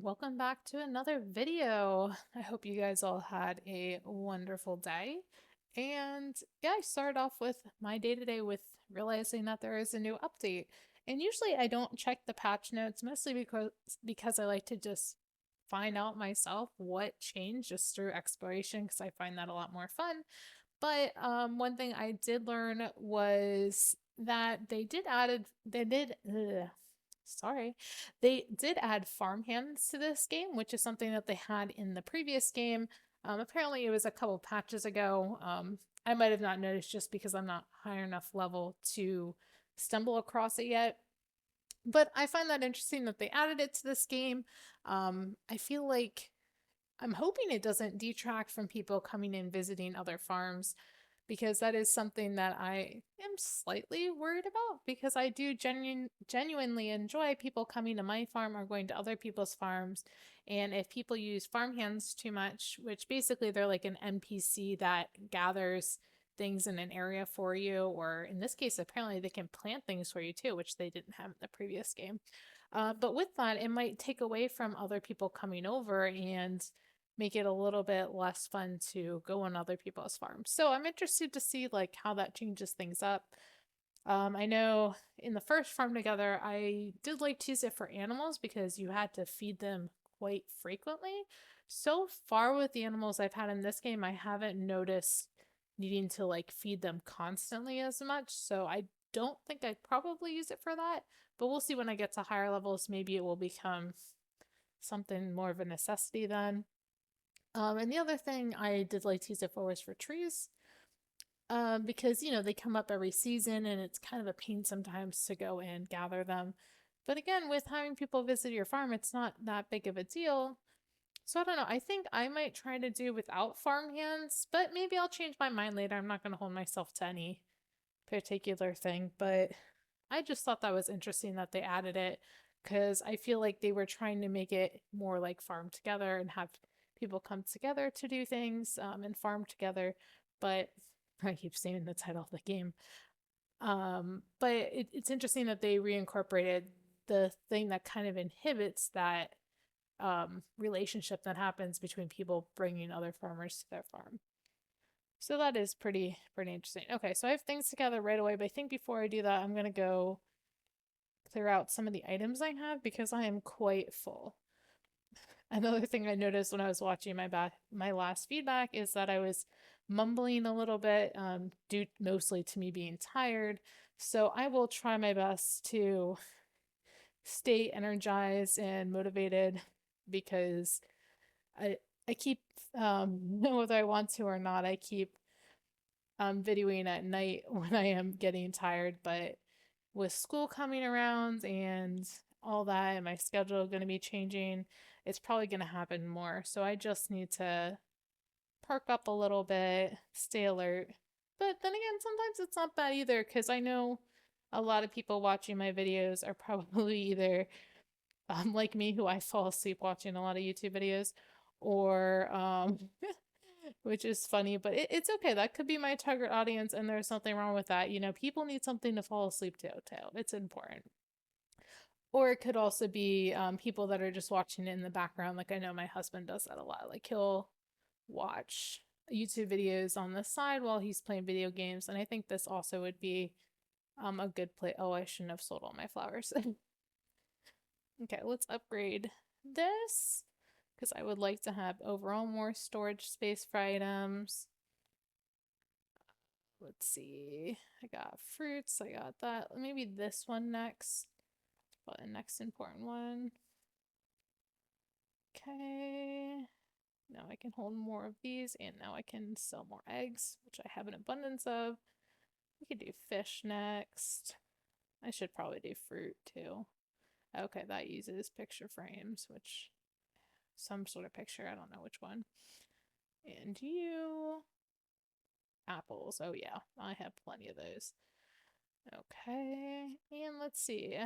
Welcome back to another video. I hope you guys all had a wonderful day. And yeah, I started off with my day to day with realizing that there is a new update. And usually I don't check the patch notes, mostly because I like to just find out myself what changed just through exploration because I find that a lot more fun. But one thing I did learn was that sorry, they did add farmhands to this game, which is something that they had in the previous game. Apparently, it was a couple patches ago. I might have not noticed just because I'm not high enough level to stumble across it yet. But I find that interesting that they added it to this game. I feel like I'm hoping it doesn't detract from people coming and visiting other farms because that is something that I am slightly worried about because I do genuinely enjoy people coming to my farm or going to other people's farms. And if people use farmhands too much, which basically they're like an NPC that gathers things in an area for you, or in this case, apparently they can plant things for you too, which they didn't have in the previous game. But with that, it might take away from other people coming over and make it a little bit less fun to go on other people's farms. So I'm interested to see like how that changes things up. I know in the first farm together, I did like to use it for animals because you had to feed them quite frequently. So far with the animals I've had in this game, I haven't noticed needing to like feed them constantly as much. So I don't think I'd probably use it for that, but we'll see when I get to higher levels. Maybe it will become something more of a necessity then. And the other thing I did like to use it for was for trees. Because they come up every season and it's kind of a pain sometimes to go and gather them. But again, with having people visit your farm, it's not that big of a deal. So I don't know. I think I might try to do without farmhands, but maybe I'll change my mind later. I'm not going to hold myself to any particular thing, but I just thought that was interesting that they added it because I feel like they were trying to make it more like farm together and have people come together to do things and farm together. But I keep saying the title of the game. But it's interesting that they reincorporated the thing that kind of inhibits that relationship that happens between people bringing other farmers to their farm. So that is pretty interesting. Okay, so I have things together right away, but I think before I do that, I'm gonna go clear out some of the items I have because I am quite full. Another thing I noticed when I was watching my last feedback is that I was mumbling a little bit, due mostly to me being tired. So I will try my best to stay energized and motivated because I keep whether I want to or not, I keep videoing at night when I am getting tired, but with school coming around and all that and my schedule going to be changing, it's probably going to happen more. So I just need to perk up a little bit, stay alert. But then again, sometimes it's not bad either because I know a lot of people watching my videos are probably either like me, who I fall asleep watching a lot of YouTube videos, or which is funny, but it's okay. That could be my target audience, and there's nothing wrong with that. People need something to fall asleep to. It's important. Or it could also be people that are just watching it in the background. Like I know my husband does that a lot. Like he'll watch YouTube videos on the side while he's playing video games. And I think this also would be a good play. Oh, I shouldn't have sold all my flowers. Okay, let's upgrade this because I would like to have overall more storage space for items. Let's see. I got fruits. I got that. Maybe this one next. But the next important one. Okay. Now I can hold more of these, and now I can sell more eggs, which I have an abundance of. We could do fish next. I should probably do fruit too. Okay, that uses picture frames, which some sort of picture, I don't know which one. And you apples. Oh yeah, I have plenty of those. Okay, and let's see.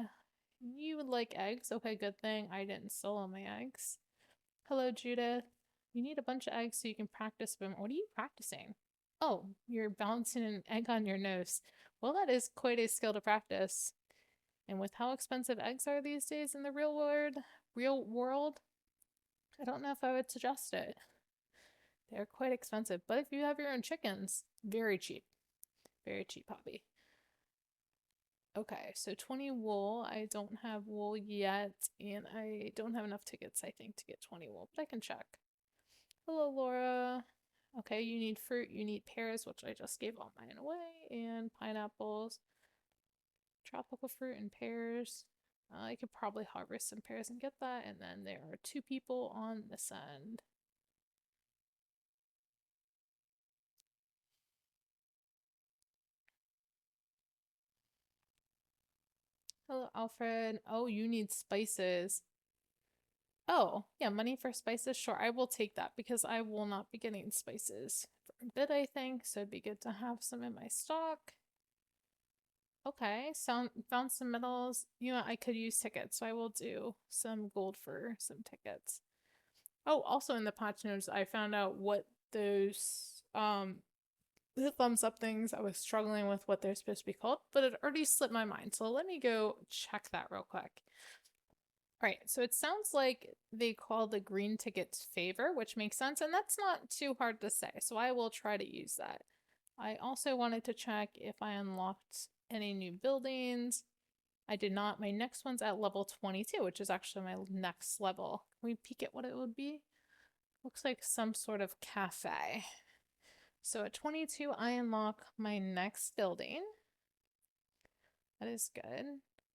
You would like eggs. Okay, good thing I didn't sell all my eggs. Hello, Judith. You need a bunch of eggs so you can practice them. What are you practicing? Oh, you're balancing an egg on your nose. Well, that is quite a skill to practice. And with how expensive eggs are these days in the real world, I don't know if I would suggest it. They're quite expensive, but if you have your own chickens, very cheap. Very cheap hobby. Okay, so 20 wool. I don't have wool yet, and I don't have enough tickets, I think, to get 20 wool, but I can check. Hello, Laura. Okay, you need fruit, you need pears, which I just gave all mine away, and pineapples, tropical fruit, and pears. I could probably harvest some pears and get that, and then there are two people on this end. Hello, Alfred. Oh, you need spices. Oh, yeah, money for spices. Sure, I will take that because I will not be getting spices for a bit, I think. So it'd be good to have some in my stock. Okay, found some medals. You know, I could use tickets, so I will do some gold for some tickets. Oh, also in the patch notes, I found out what those the thumbs up things I was struggling with what they're supposed to be called, but it already slipped my mind. So let me go check that real quick. All right, so it sounds like they call the green tickets favor, which makes sense, and that's not too hard to say, so I will try to use that. I also wanted to check if I unlocked any new buildings. I did not. My next one's at level 22, which is actually my next level. Can we peek at what it would be? Looks like some sort of cafe. So at 22, I unlock my next building. That is good.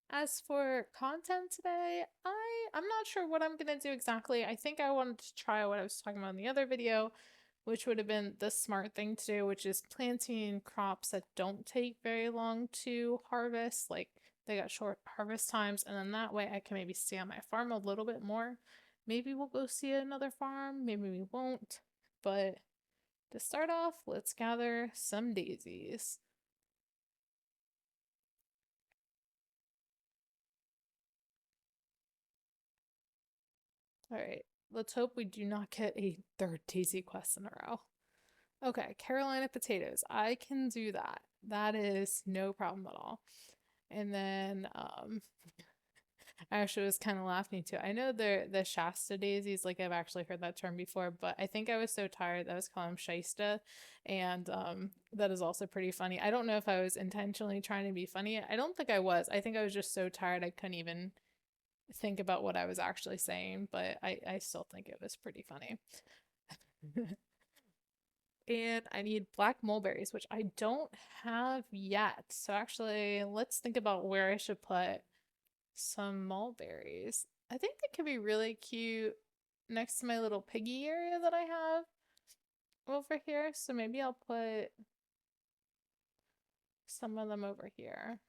As for content today, I'm not sure what I'm gonna do exactly. I think I wanted to try what I was talking about in the other video, which would have been the smart thing to do, which is planting crops that don't take very long to harvest. Like they got short harvest times, and then that way I can maybe stay on my farm a little bit more. Maybe we'll go see another farm, maybe we won't. But to start off, let's gather some daisies. All right, let's hope we do not get a third daisy quest in a row. Okay, Carolina potatoes. I can do that. That is no problem at all. And then I actually was kind of laughing too. I know the Shasta daisies, like I've actually heard that term before, but I think I was so tired that I was calling them Shasta, and that is also pretty funny. I don't know if I was intentionally trying to be funny. I don't think I was. I think I was just so tired I couldn't even think about what I was actually saying, but I still think it was pretty funny. And I need black mulberries, which I don't have yet. So actually, let's think about where I should put some mulberries. I think they could be really cute next to my little piggy area that I have over here. So maybe I'll put some of them over here.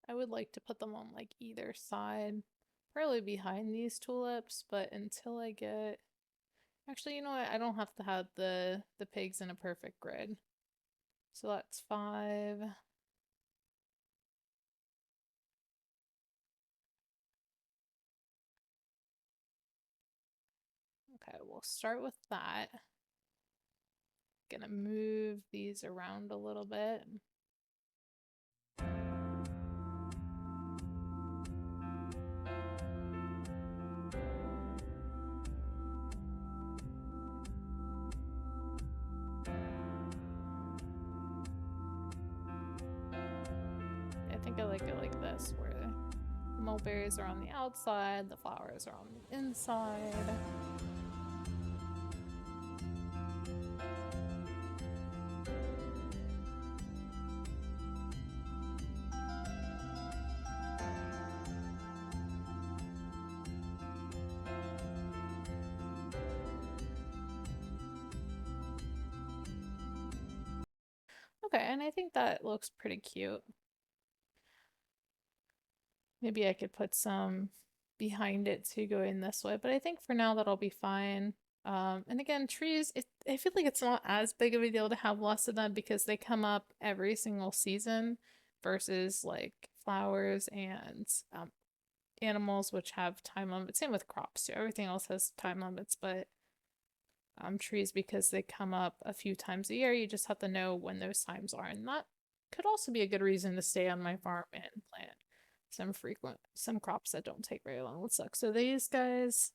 I would like to put them on like either side, probably behind these tulips, but until I get actually, you know what? I don't have to have the pigs in a perfect grid. So that's 5. Okay, we'll start with that. Gonna move these around a little bit. I think I like it like this, where the mulberries are on the outside, the flowers are on the inside. Okay, and I think that looks pretty cute. Maybe I could put some behind it to go in this way, but I think for now that'll be fine. And again, trees, I feel like it's not as big of a deal to have lots of them because they come up every single season versus like flowers and animals, which have time limits. Same with crops too. Everything else has time limits, but trees because they come up a few times a year. You just have to know when those times are, and that could also be a good reason to stay on my farm and plant some crops that don't take very long to suck. So these guys,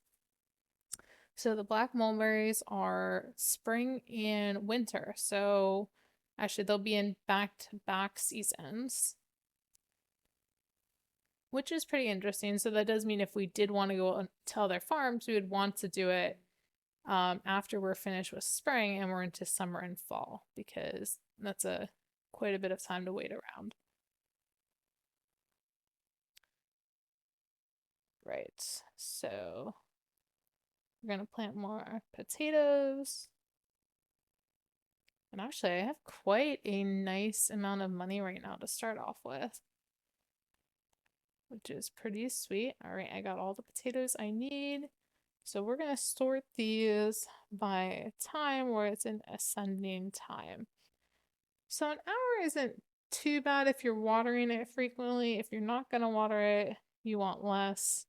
so the black mulberries are spring and winter. So actually they'll be in back-to-back seasons, which is pretty interesting. So that does mean if we did want to go to other farms, we would want to do it after we're finished with spring and we're into summer and fall, because that's quite a bit of time to wait around. Right, so we're gonna plant more potatoes. And actually, I have quite a nice amount of money right now to start off with, which is pretty sweet. All right, I got all the potatoes I need. So we're going to sort these by time, where it's in ascending time. So an hour isn't too bad if you're watering it frequently. If you're not going to water it, you want less.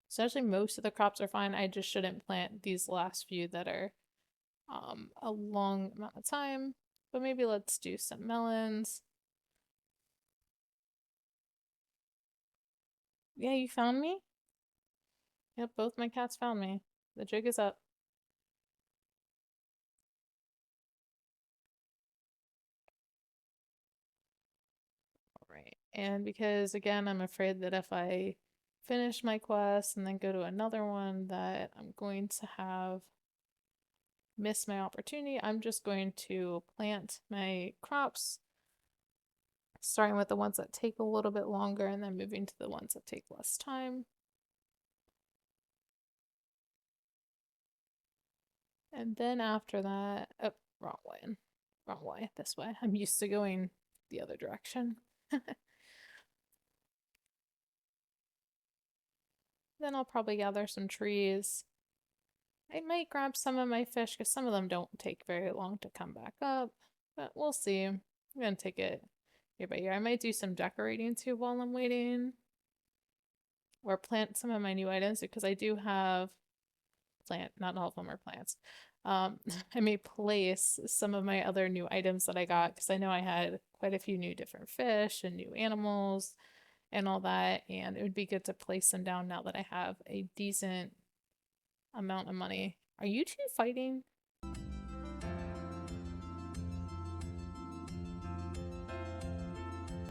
So actually most of the crops are fine. I just shouldn't plant these last few that are a long amount of time. But maybe let's do some melons. Yeah, you found me? Yep, both my cats found me. The jig is up. Right. And because again, I'm afraid that if I finish my quest and then go to another one, that I'm going to have missed my opportunity. I'm just going to plant my crops, starting with the ones that take a little bit longer and then moving to the ones that take less time. And then after that, oh, wrong way, this way. I'm used to going the other direction. Then I'll probably gather some trees. I might grab some of my fish because some of them don't take very long to come back up, but we'll see. I'm gonna take it year by year. I might do some decorating too while I'm waiting, or plant some of my new items because I do have not all of them are plants. I may place some of my other new items that I got because I know I had quite a few new different fish and new animals and all that, and it would be good to place them down now that I have a decent amount of money. Are you two fighting?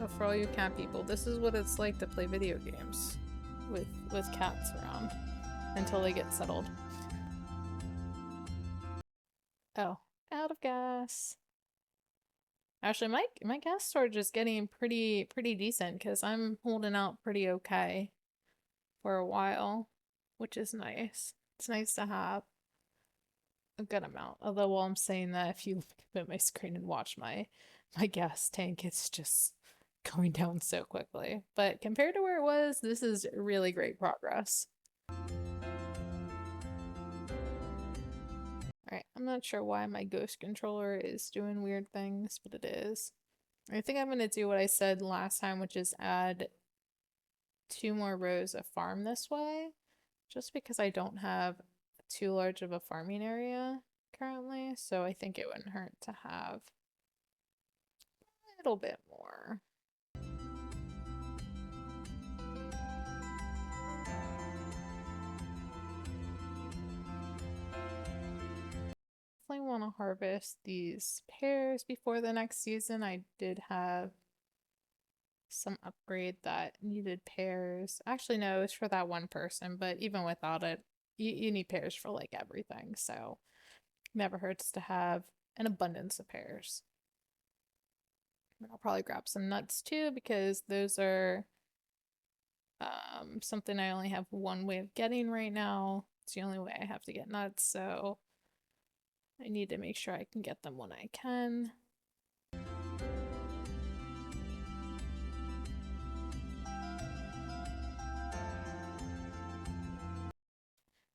But for all you cat people, this is what it's like to play video games with cats around until they get settled. Oh, out of gas. Actually, my gas storage is getting pretty decent because I'm holding out pretty okay for a while, which is nice. It's nice to have a good amount. Although while I'm saying that, if you look at my screen and watch my gas tank, it's just going down so quickly. But compared to where it was, this is really great progress. Alright, I'm not sure why my ghost controller is doing weird things, but it is. I think I'm going to do what I said last time, which is add 2 more rows of farm this way, just because I don't have too large of a farming area currently, so I think it wouldn't hurt to have a little bit more. Definitely want to harvest these pears before the next season. I did have some upgrade that needed pears. Actually, no, it's for that one person, but even without it, you need pears for like everything, so never hurts to have an abundance of pears. I'll probably grab some nuts too because those are something I only have one way of getting right now. It's the only way I have to get nuts, so I need to make sure I can get them when I can.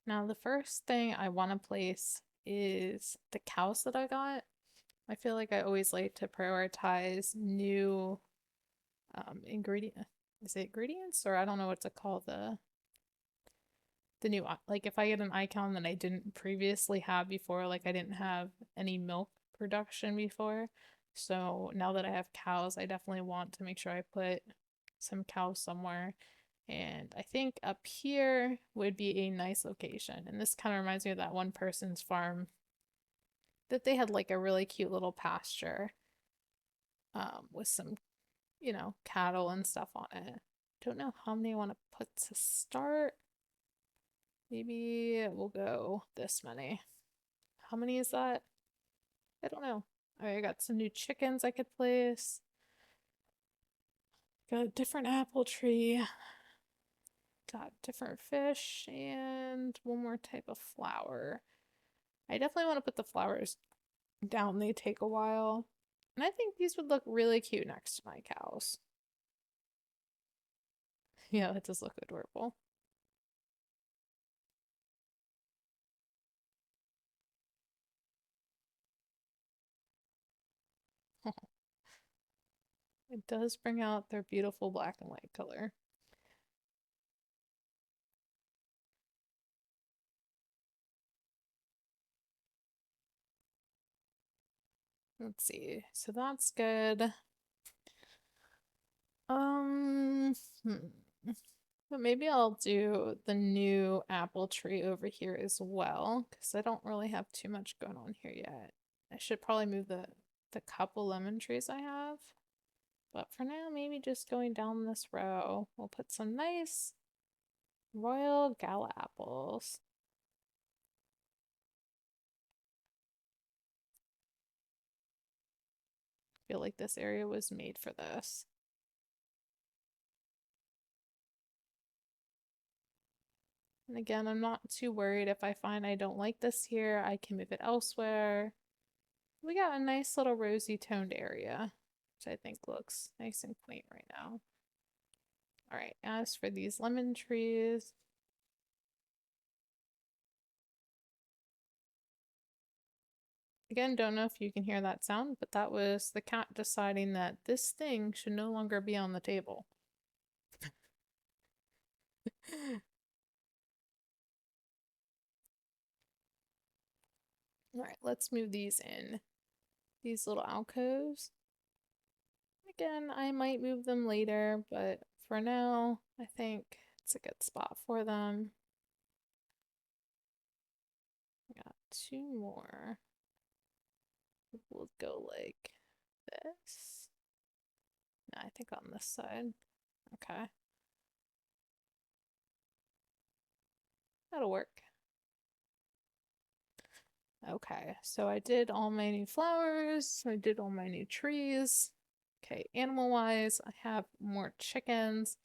Now the first thing I want to place is the cows that I got. I feel like I always like to prioritize new ingredient. Is it ingredients, or I don't know what to call the new, like if I get an icon that I didn't previously have before, like I didn't have any milk production before. So now that I have cows, I definitely want to make sure I put some cows somewhere. And I think up here would be a nice location. And this kind of reminds me of that one person's farm that they had like a really cute little pasture with some, cattle and stuff on it. Don't know how many I want to put to start. Maybe we'll go this many. How many is that? I don't know. All right, I got some new chickens I could place. Got a different apple tree. Got different fish and one more type of flower. I definitely want to put the flowers down. They take a while. And I think these would look really cute next to my cows. Yeah, that does look adorable. It does bring out their beautiful black and white color. Let's see. So that's good. Um, hmm. But maybe I'll do the new apple tree over here as well, because I don't really have too much going on here yet. I should probably move the couple lemon trees I have. But for now, maybe just going down this row, we'll put some nice Royal Gala apples. I feel like this area was made for this. And again, I'm not too worried if I find I don't like this here, I can move it elsewhere. We got a nice little rosy toned area, which I think looks nice and quaint right now. All right, as for these lemon trees, again, don't know if you can hear that sound, but that was the cat deciding that this thing should no longer be on the table. All right, let's move these in. These little alcoves. Again, I might move them later, but for now, I think it's a good spot for them. I got two more. We'll go like this. No, I think on this side. Okay. That'll work. Okay, so I did all my new flowers. I did all my new trees. Okay, animal-wise, I have more chickens.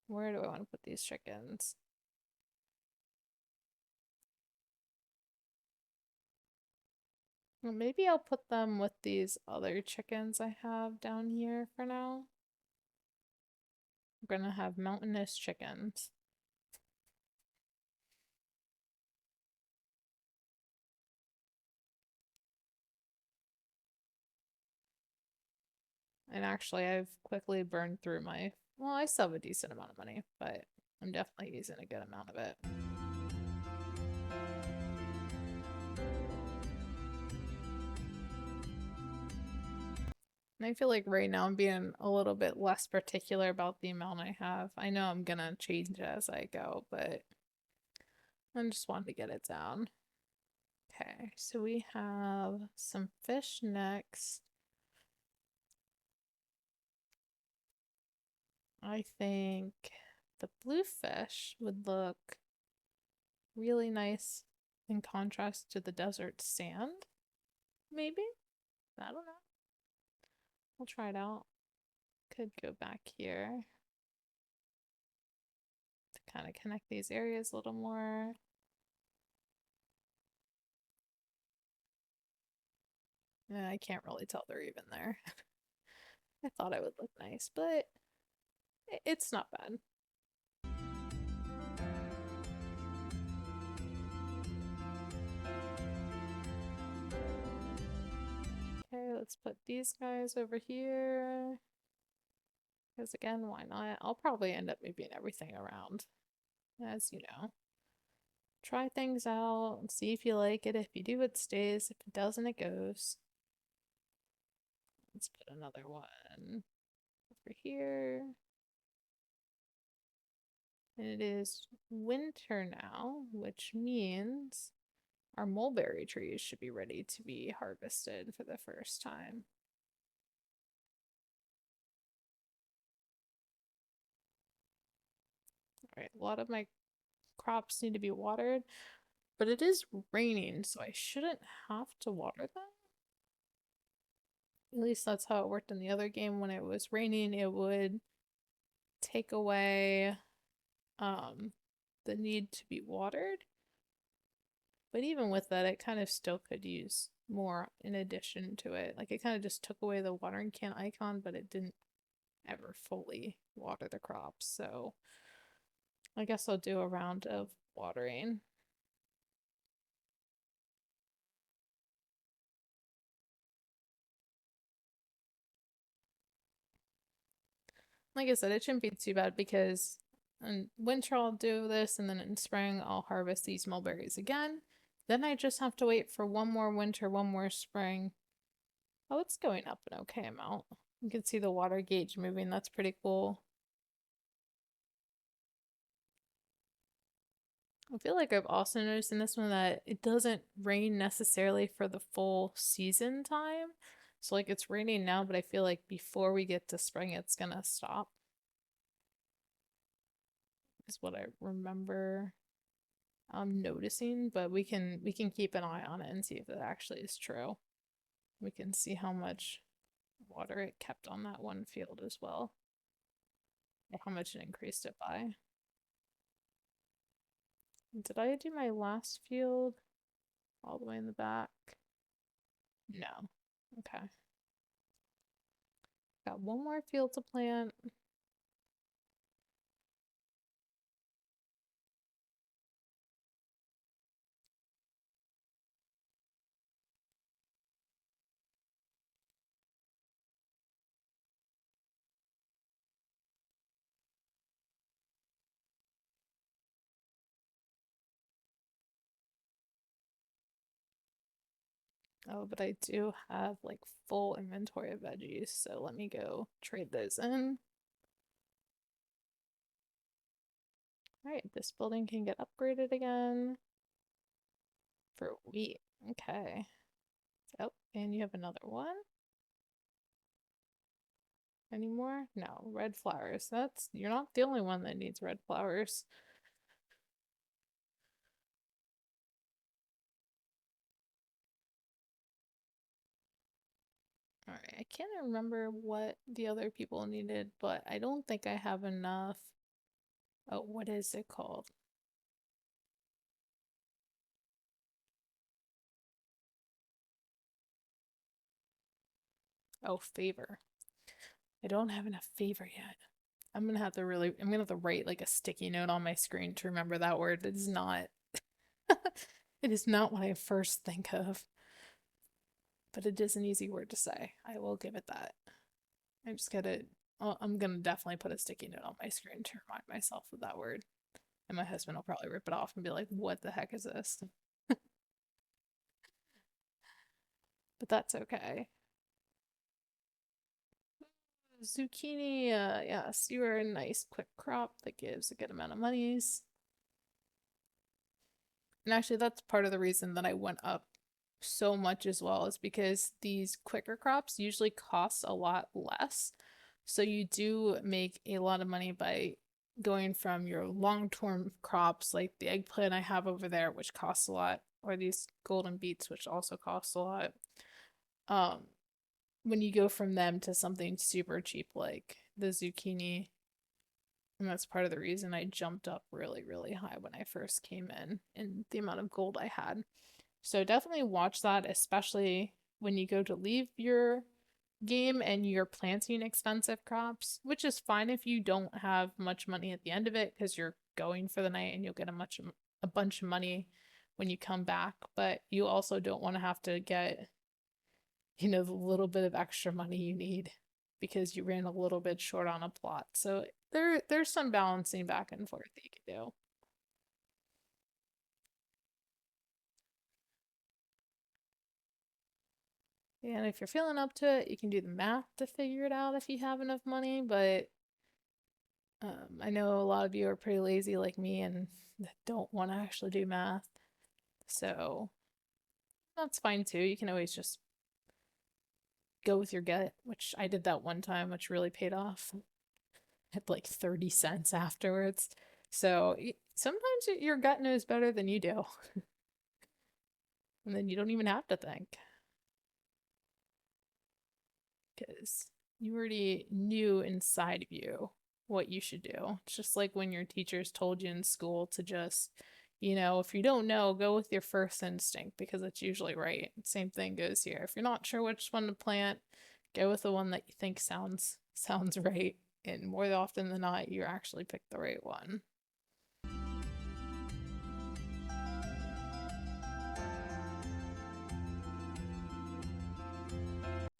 Where do I want to put these chickens? Well, maybe I'll put them with these other chickens I have down here for now. We're gonna have mountainous chickens. And actually, I've quickly burned through my. Well, I still have a decent amount of money, but I'm definitely using a good amount of it. And I feel like right now I'm being a little bit less particular about the amount I have. I know I'm gonna change it as I go, but I just wanted to get it down. Okay, so we have some fish next. I think the bluefish would look really nice in contrast to the desert sand. Maybe? I don't know. We'll try it out. Could go back here to kind of connect these areas a little more. I can't really tell they're even there. I thought it would look nice, but it's not bad. Okay, let's put these guys over here. Because again, why not? I'll probably end up moving everything around, as you know. Try things out and see if you like it. If you do, it stays. If it doesn't, it goes. Let's put another one over here. And it is winter now, which means our mulberry trees should be ready to be harvested for the first time. All right, a lot of my crops need to be watered, but it is raining, so I shouldn't have to water them. At least that's how it worked in the other game. When it was raining, it would take away um, the need to be watered. But even with that, it kind of still could use more in addition to it. Like it kind of just took away the watering can icon, but it didn't ever fully water the crops. So I guess I'll do a round of watering. Like I said, it shouldn't be too bad because in winter I'll do this, and then in spring I'll harvest these mulberries again. Then I just have to wait for one more winter, one more spring. Oh, it's going up an okay amount. You can see the water gauge moving. That's pretty cool. I feel like I've also noticed in this one that it doesn't rain necessarily for the full season time. So like it's raining now, but I feel like before we get to spring, it's gonna stop. Is what I remember noticing, but we can keep an eye on it and see if it actually is true. We can see how much water it kept on that one field as well, or how much it increased it by. Did I do my last field all the way in the back? No. Okay. Got one more field to plant. Oh, but I do have like full inventory of veggies, so let me go trade those in. All right, this building can get upgraded again for wheat. Okay. Oh, and you have another one? Any more? No, red flowers. You're not the only one that needs red flowers. All right, I can't remember what the other people needed, but I don't think I have enough. Oh, what is it called? Oh, favor. I don't have enough favor yet. I'm gonna have to write like a sticky note on my screen to remember that word. It is not it is not what I first think of, but it is an easy word to say. I will give it that. I just gotta I'm gonna definitely put a sticky note on my screen to remind myself of that word. And my husband will probably rip it off and be like, what the heck is this? But that's okay. Zucchini, yes, you are a nice quick crop that gives a good amount of monies. And actually, that's part of the reason that I went up so much as well, is because these quicker crops usually cost a lot less. So you do make a lot of money by going from your long-term crops like the eggplant I have over there, which costs a lot, or these golden beets, which also cost a lot. Um, when you go from them to something super cheap like the zucchini, and that's part of the reason I jumped up really, really high when I first came in the amount of gold I had. So definitely watch that, especially when you go to leave your game and you're planting expensive crops, which is fine if you don't have much money at the end of it because you're going for the night and you'll get a bunch of money when you come back, but you also don't want to have to get, the little bit of extra money you need because you ran a little bit short on a plot. So there's some balancing back and forth that you can do. And if you're feeling up to it, you can do the math to figure it out if you have enough money. But I know a lot of you are pretty lazy like me and don't want to actually do math. So that's fine too. You can always just go with your gut, which I did that one time, which really paid off. At like 30 cents afterwards. So sometimes your gut knows better than you do. And then you don't even have to think because you already knew inside of you what you should do. It's just like when your teachers told you in school to just, if you don't know, go with your first instinct because it's usually right. Same thing goes here. If you're not sure which one to plant, go with the one that you think sounds right. And more often than not, you actually pick the right one.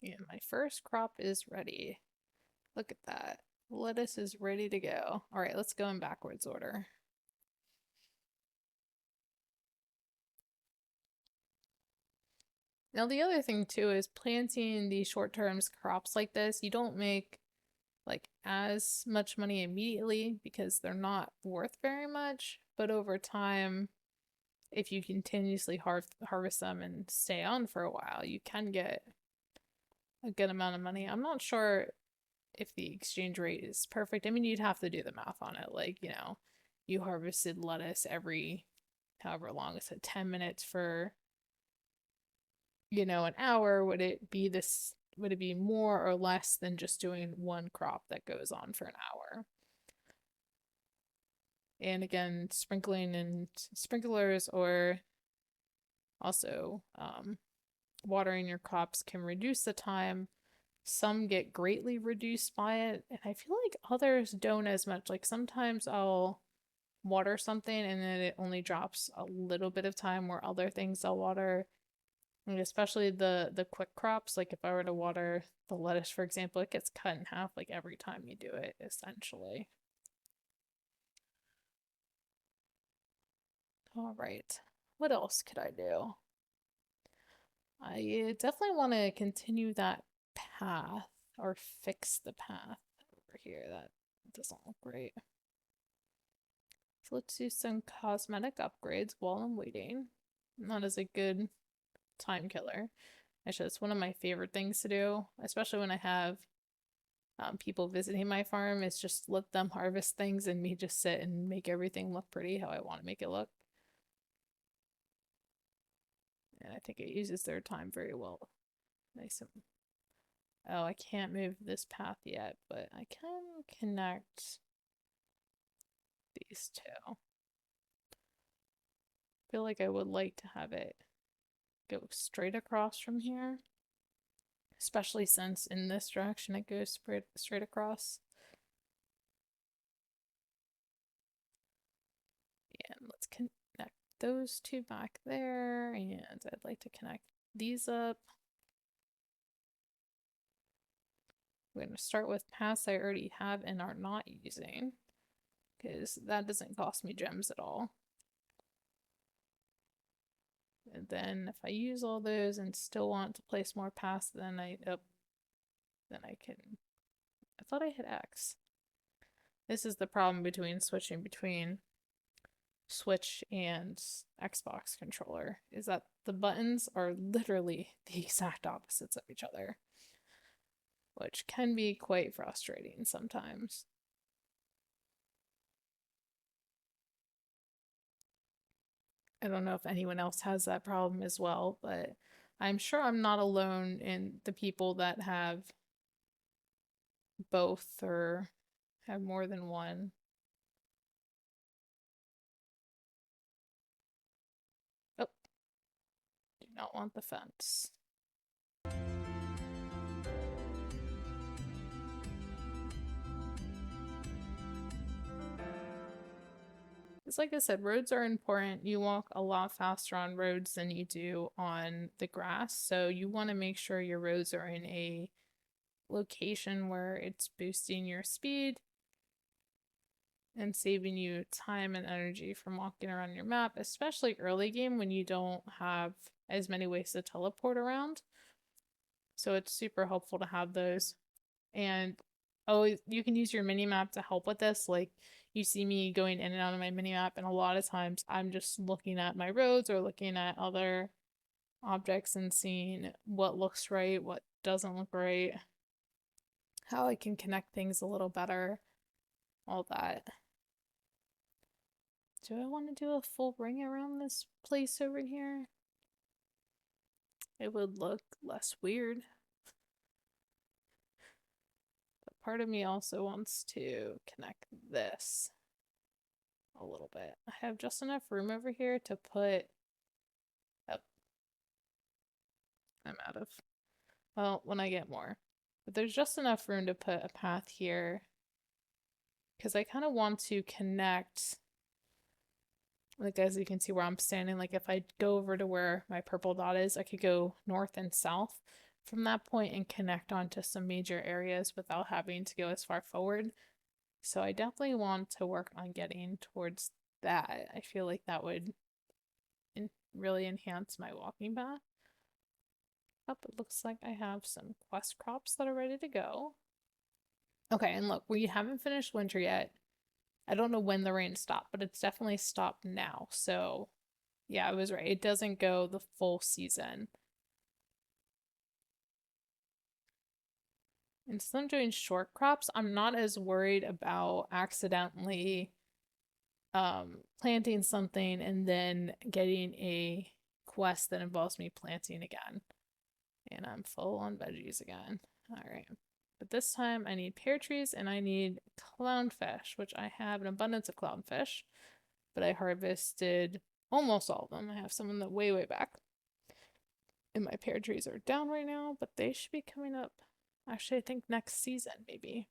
And my first crop is ready. Look at that. Lettuce is ready to go. All right, let's go in backwards order. Now, the other thing too is planting these short-term crops like this, you don't make like as much money immediately because they're not worth very much, but over time, if you continuously harvest them and stay on for a while, you can get a good amount of money. I'm not sure if the exchange rate is perfect. I mean, you'd have to do the math on it. Like, you harvested lettuce every however long, it's 10 minutes for, an hour. Would it be more or less than just doing one crop that goes on for an hour? And again, sprinkling and sprinklers or also watering your crops can reduce the time. Some get greatly reduced by it, and I feel like others don't as much. Like sometimes I'll water something and then it only drops a little bit of time, where other things I'll water, and especially the quick crops, like if I were to water the lettuce, for example, it gets cut in half like every time you do it, essentially. All right. What else could I do? I definitely want to continue that path or fix the path over here. That doesn't look great. So let's do some cosmetic upgrades while I'm waiting. That is a good time killer. Actually, it's one of my favorite things to do, especially when I have people visiting my farm, is just let them harvest things and me just sit and make everything look pretty how I want to make it look. And I think it uses their time very well. Nice. Oh, I can't move this path yet, but I can connect these two. I feel like I would like to have it go straight across from here, especially since in this direction it goes straight across. And let's connect those two back there, and I'd like to connect these up. We're going to start with paths I already have and are not using, because that doesn't cost me gems at all. And then if I use all those and still want to place more paths, then I can. I thought I hit X. This is the problem between switching between Switch and Xbox controller, is that the buttons are literally the exact opposites of each other, which can be quite frustrating sometimes. I don't know if anyone else has that problem as well, but I'm sure I'm not alone in the people that have both or have more than one. Oh, do not want the fence. It's like I said, roads are important. You walk a lot faster on roads than you do on the grass, so you want to make sure your roads are in a location where it's boosting your speed and saving you time and energy from walking around your map, especially early game when you don't have as many ways to teleport around. So it's super helpful to have those. And oh, you can use your mini map to help with this. Like you see me going in and out of my mini map, and a lot of times I'm just looking at my roads or looking at other objects and seeing what looks right, what doesn't look right, how I can connect things a little better, all that. Do I want to do a full ring around this place over here? It would look less weird. But part of me also wants to connect this a little bit. I have just enough room over here to put... Oh, I'm out of... Well, when I get more. But there's just enough room to put a path here. Because I kind of want to connect... Like, as you can see where I'm standing, like if I go over to where my purple dot is, I could go north and south from that point and connect onto some major areas without having to go as far forward. So I definitely want to work on getting towards that. I feel like that would really enhance my walking path. Up, it looks like I have some quest crops that are ready to go. Okay, and look, we haven't finished winter yet. I don't know when the rain stopped, but it's definitely stopped now. So, yeah, I was right. It doesn't go the full season. Instead of doing short crops, I'm not as worried about accidentally planting something and then getting a quest that involves me planting again. And I'm full on veggies again. All right. But this time I need pear trees and I need clownfish, which I have an abundance of clownfish, but I harvested almost all of them. I have some in the way back. And my pear trees are down right now, but they should be coming up. Actually, I think next season, maybe.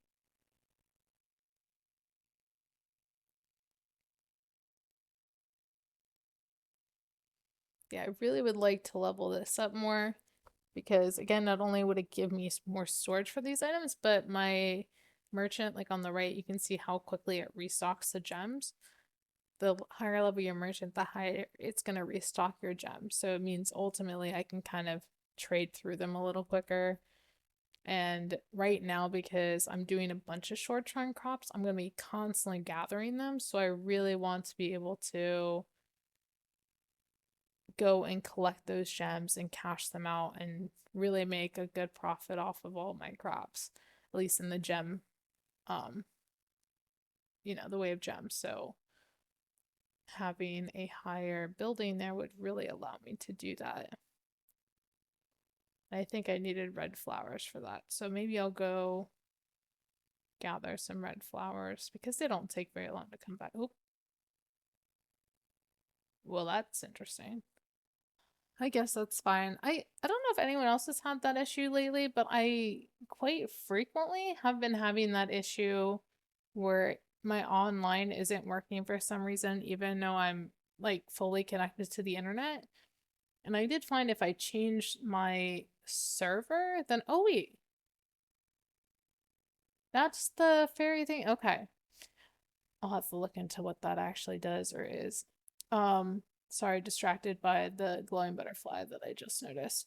Yeah, I really would like to level this up more because, again, not only would it give me more storage for these items, but my merchant, like on the right, you can see how quickly it restocks the gems. The higher level your merchant, the higher it's going to restock your gems. So it means ultimately I can kind of trade through them a little quicker. And right now, because I'm doing a bunch of short term crops, I'm going to be constantly gathering them. So I really want to be able to go and collect those gems and cash them out and really make a good profit off of all my crops, at least in the gem, um, the way of gems. So having a higher building there would really allow me to do that. I think I needed red flowers for that. So maybe I'll go gather some red flowers because they don't take very long to come back. Oh, well, that's interesting. I guess that's fine. I don't know if anyone else has had that issue lately, but I quite frequently have been having that issue where my online isn't working for some reason, even though I'm like fully connected to the internet. And I did find if I changed my server, then oh wait, that's the fairy thing. Okay. I'll have to look into what that actually does or is. Sorry, distracted by the glowing butterfly that I just noticed.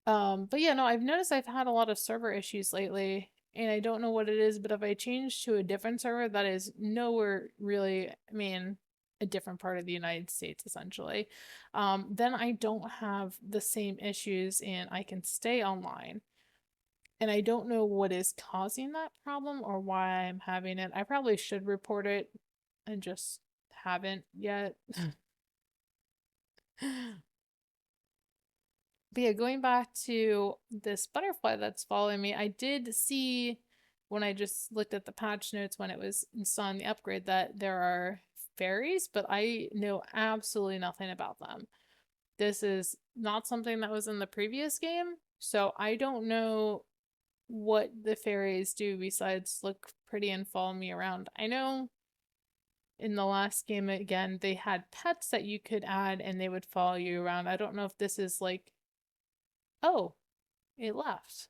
But yeah, no, I've noticed I've had a lot of server issues lately, and I don't know what it is, but if I change to a different server that is nowhere really, I mean, a different part of the United States essentially, then I don't have the same issues and I can stay online. And I don't know what is causing that problem or why I'm having it. I probably should report it and just haven't yet. But yeah, going back to this butterfly that's following me, I did see when I just looked at the patch notes when it was installing the upgrade that there are fairies, but I know absolutely nothing about them. This is not something that was in the previous game, so I don't know what the fairies do besides look pretty and follow me around. I know in the last game, again, they had pets that you could add and they would follow you around. I don't know if this is like, oh, it left.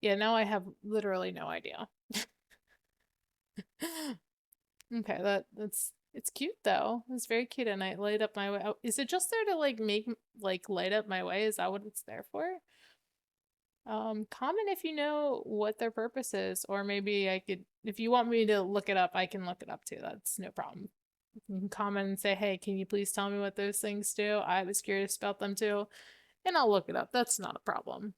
Yeah, now I have literally no idea. Okay, that's It's cute though. It's very cute, and I light up my way. Oh, is it just there to like make like light up my way? Is that what it's there for? Comment if you know what their purpose is, or maybe I could, if you want me to look it up, I can look it up too. That's no problem. You can comment and say, hey, can you please tell me what those things do? I was curious about them too, and I'll look it up. That's not a problem.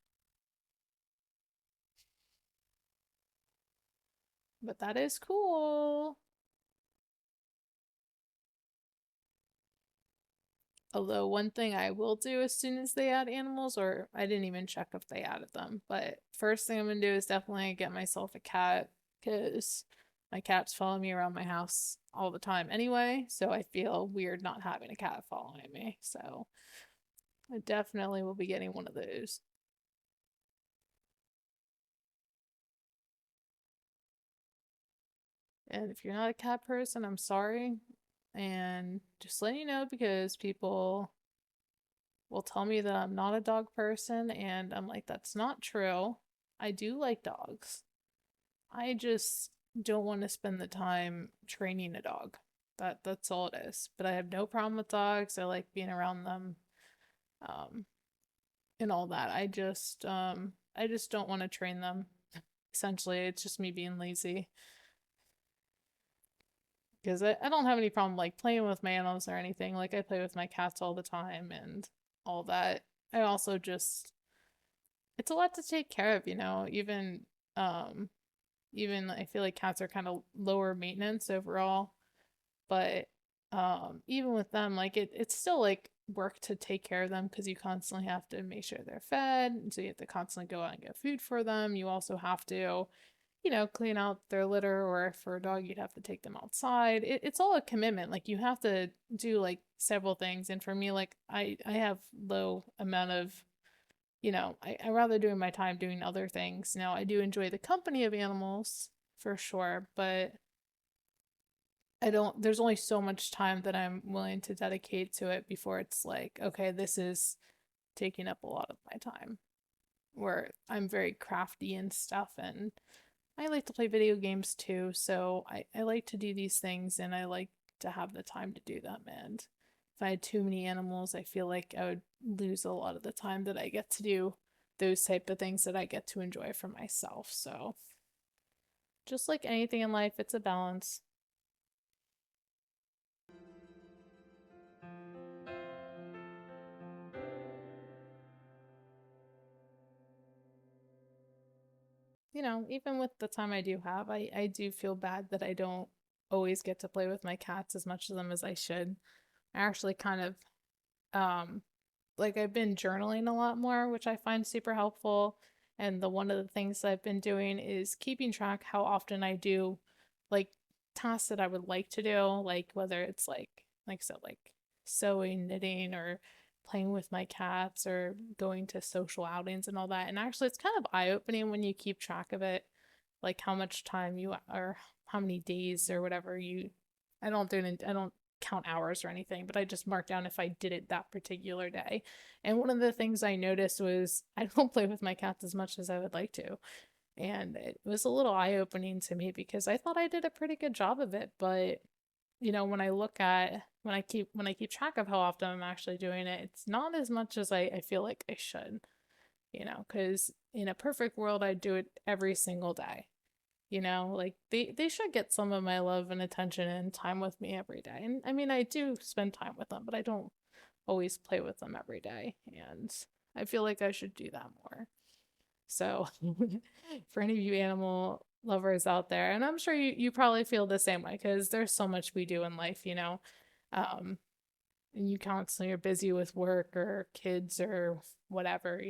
But that is cool. Although one thing I will do as soon as they add animals, or I didn't even check if they added them, but first thing I'm gonna do is definitely get myself a cat because my cats follow me around my house all the time anyway, so I feel weird not having a cat following me. So I definitely will be getting one of those. And if you're not a cat person, I'm sorry. And just letting you know because people will tell me that I'm not a dog person, and I'm like, that's not true. I do like dogs. I just don't want to spend the time training a dog. That's all it is. But I have no problem with dogs. I like being around them, um, and all that. I just don't want to train them. Essentially, it's just me being lazy. Because I don't have any problem like playing with my animals or anything. Like I play with my cats all the time and all that. I also just it's a lot to take care of, um even I feel like cats are kind of lower maintenance overall, but even with them like it's still like work to take care of them because you constantly have to make sure they're fed, and so you have to constantly go out and get food for them. You also have to clean out their litter, or if for a dog, you'd have to take them outside. It's all a commitment. Like you have to do like several things. And for me, like I have low amount of, I rather doing my time doing other things. Now I do enjoy the company of animals for sure, but I don't, there's only so much time that I'm willing to dedicate to it before it's like, okay, this is taking up a lot of my time. Where I'm very crafty and stuff, and I like to play video games too, so I like to do these things and I like to have the time to do them. And if I had too many animals, I feel like I would lose a lot of the time that I get to do those type of things that I get to enjoy for myself. So just like anything in life, it's a balance. Even with the time I do have, I do feel bad that I don't always get to play with my cats as much of them as I should. I actually kind of um like I've been journaling a lot more, which I find super helpful. And the one of the things I've been doing is keeping track how often I do like tasks that I would like to do, like whether it's like I said, like sewing, knitting, or playing with my cats or going to social outings and all that. And actually it's kind of eye-opening when you keep track of it, like how much time you or how many days or whatever you I don't count hours or anything, but I just mark down if I did it that particular day. And one of the things I noticed was I don't play with my cats as much as I would like to. And it was a little eye-opening to me because I thought I did a pretty good job of it, but when I look at when I keep track of how often I'm actually doing it, it's not as much as I feel like I should, because in a perfect world I'd do it every single day. Like they should get some of my love and attention and time with me every day. And I mean, I do spend time with them, but I don't always play with them every day. And I feel like I should do that more. So, for any of you animal lovers out there, and I'm sure you probably feel the same way because there's so much we do in life, um, and you constantly are busy with work or kids or whatever.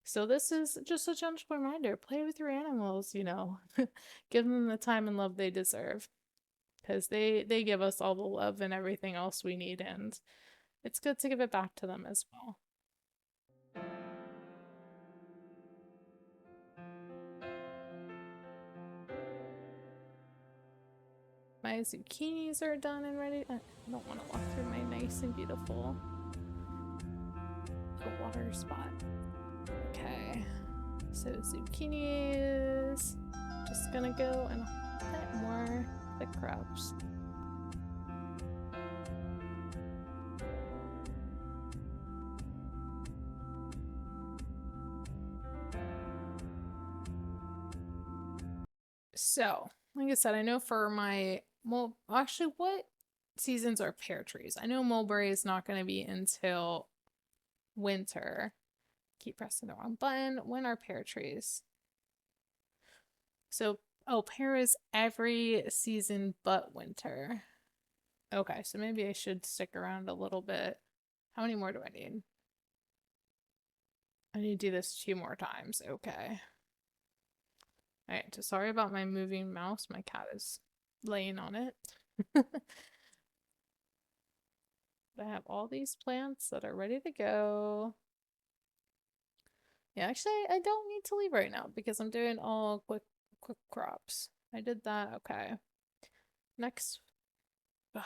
So this is just a gentle reminder, play with your animals, give them the time and love they deserve because they give us all the love and everything else we need, and it's good to give it back to them as well. My zucchinis are done and ready. I don't want to walk through my nice and beautiful water spot. Okay, so zucchinis. Just gonna go and a bit more the crops. So, like I said, I know for my, well, actually, what seasons are pear trees? I know mulberry is not going to be until winter. Keep pressing the wrong button. When are pear trees? So, oh, pear is every season but winter. Okay, so maybe I should stick around a little bit. How many more do I need? I need to do this 2 more times. Okay. Alright, so sorry about my moving mouse. My cat is laying on it. I have all these plants that are ready to go. Yeah, actually, I don't need to leave right now because I'm doing all quick crops. I did that. Okay. Next. Ugh,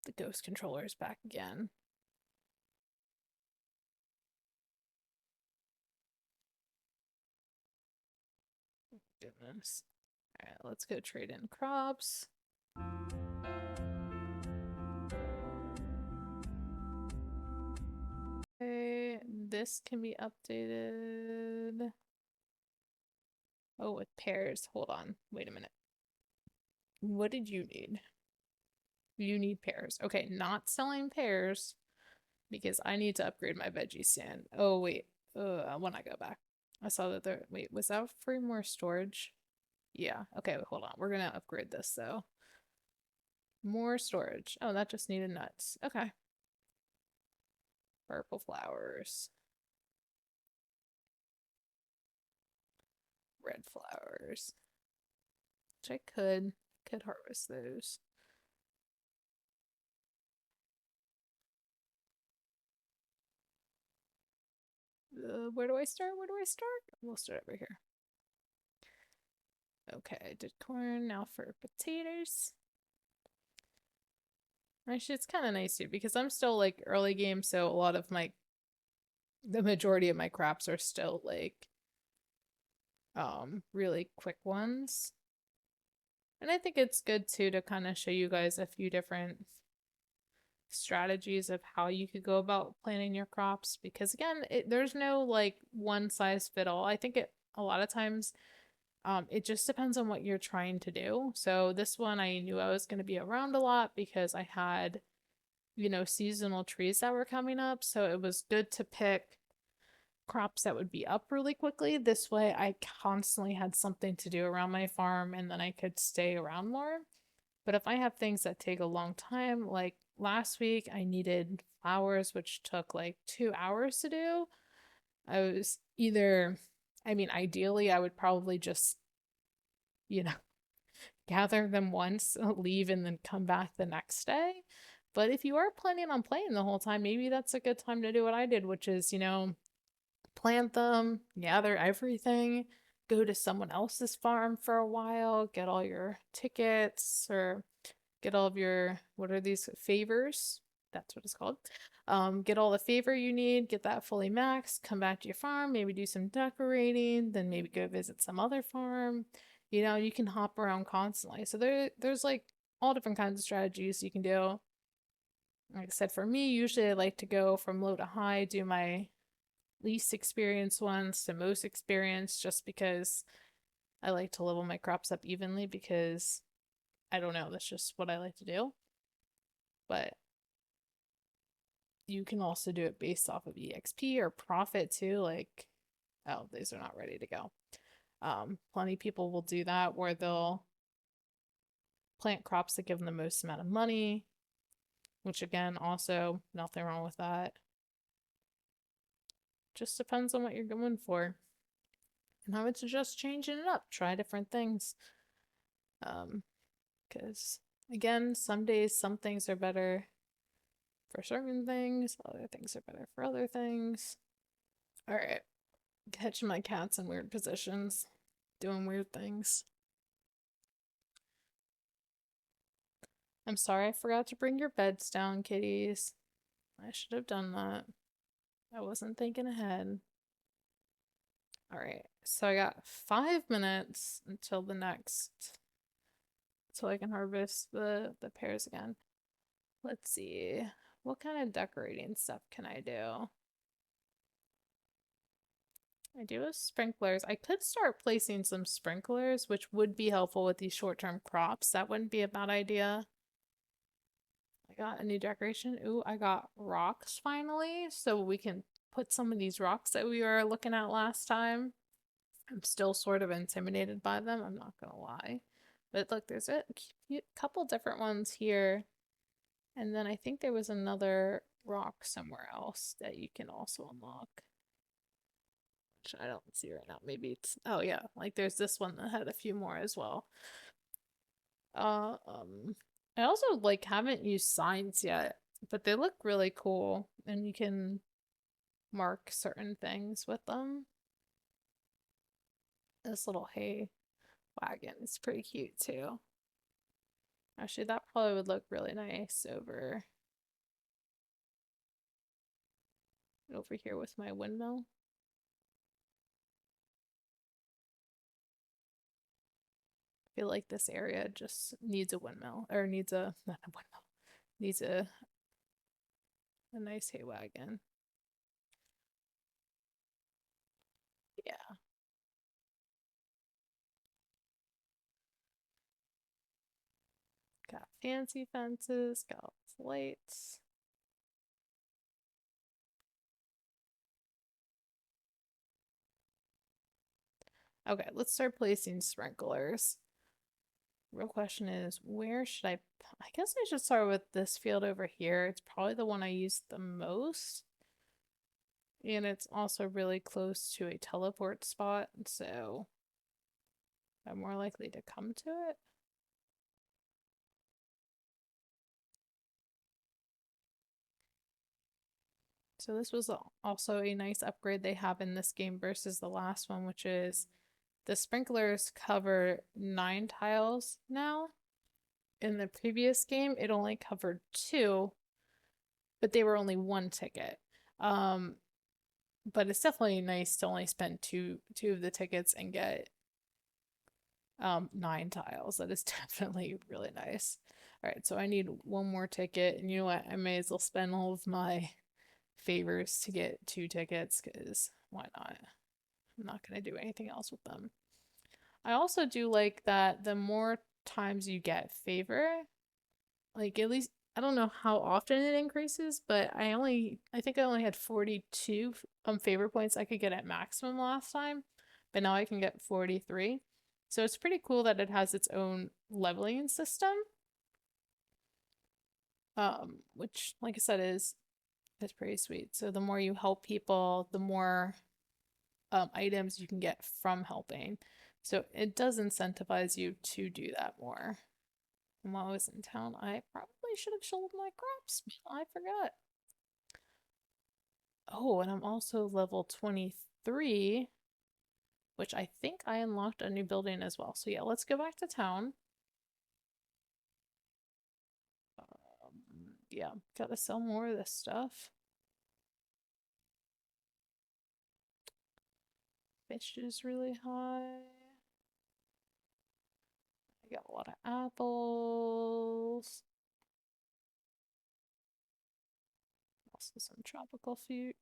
the ghost controller is back again. Goodness. Alright, let's go trade in crops. Okay, this can be updated. Oh, with pears. Hold on. Wait a minute. What did you need? You need pears. Okay, not selling pears because I need to upgrade my veggie stand. Oh, wait. When I go back. I saw that there. Wait, was that for more storage? Yeah. Okay, wait, hold on. We're gonna upgrade this though. More storage. Oh, that just needed nuts. Okay. Purple flowers. Red flowers. Which I could harvest those. Where do I start? Where do I start? We'll start over here. Okay, I did corn. Now for potatoes. Actually, it's kind of nice too because I'm still like early game, so a lot of the majority of my crops are still like really quick ones. And I think it's good too to kind of show you guys a few different strategies of how you could go about planting your crops because again, there's no like one size fit all. I think a lot of times it just depends on what you're trying to do. So this one I knew I was going to be around a lot because I had seasonal trees that were coming up, so it was good to pick crops that would be up really quickly. This way I constantly had something to do around my farm and then I could stay around more. But if I have things that take a long time, like last week I needed flowers, which took like 2 hours to do. I was either, I mean, ideally, I would probably just, you know, gather them once, leave, and then come back the next day. But if you are planning on playing the whole time, maybe that's a good time to do what I did, which is, plant them, gather everything, go to someone else's farm for a while, get all your tickets or get all of your, what are these, favors? That's what it's called. Get all the favor you need, get that fully maxed, come back to your farm, maybe do some decorating, then maybe go visit some other farm. You can hop around constantly. So there's like all different kinds of strategies you can do. Like I said, for me, usually I like to go from low to high, do my least experienced ones to most experienced, just because I like to level my crops up evenly because I don't know, that's just what I like to do. But you can also do it based off of EXP or profit too. Like, oh, these are not ready to go. Plenty of people will do that where they'll plant crops that give them the most amount of money, which again, also nothing wrong with that. Just depends on what you're going for. And I would suggest changing it up. Try different things. Because again, some days some things are better for certain things, other things are better for other things. All right, catching my cats in weird positions, doing weird things. I'm sorry I forgot to bring your beds down, kitties. I should have done that. I wasn't thinking ahead. All right, so I got 5 minutes until the next, until I can harvest the pears again. Let's see, what kind of decorating stuff can I do? I do have sprinklers. I could start placing some sprinklers, which would be helpful with these short-term crops. That wouldn't be a bad idea. I got a new decoration. Ooh, I got rocks finally, so we can put some of these rocks that we were looking at last time. I'm still sort of intimidated by them, I'm not gonna lie. But look, there's a couple different ones here. And then I think there was another rock somewhere else that you can also unlock. Which I don't see right now. Maybe it's, oh yeah, like there's this one that had a few more as well. Uh, um, I also like haven't used signs yet, but they look really cool and you can mark certain things with them. This little hay wagon is pretty cute too. Actually, that probably would look really nice over here with my windmill. I feel like this area just needs a windmill, or needs a, not a windmill, needs a nice hay wagon. Yeah, got fancy fences, got lights. Okay, let's start placing sprinklers. Real question is, where should I guess I should start with this field over here. It's probably the one I use the most. And it's also really close to a teleport spot, so I'm more likely to come to it. So this was also a nice upgrade they have in this game versus the last one, which is the sprinklers cover 9 tiles now. In the previous game, it only covered 2, but they were only 1 ticket. But it's definitely nice to only spend two of the tickets and get 9 tiles. That is definitely really nice. All right, so I need one more ticket, and you know what? I may as well spend all of my favors to get 2 tickets because why not? I'm not going to do anything else with them. I also do like that the more times you get favor, like at least I don't know how often it increases, but I think I only had 42 favor points I could get at maximum last time, but now I can get 43. So it's pretty cool that it has its own leveling system. Which like I said is pretty sweet. So the more you help people, the more items you can get from helping. So it does incentivize you to do that more. And while I was in town, I probably should have sold my crops, but I forgot. Oh, and I'm also level 23, which I think I unlocked a new building as well. So yeah, let's go back to town. Yeah, gotta sell more of this stuff. Fish is really high. I got a lot of apples. Also some tropical fruit.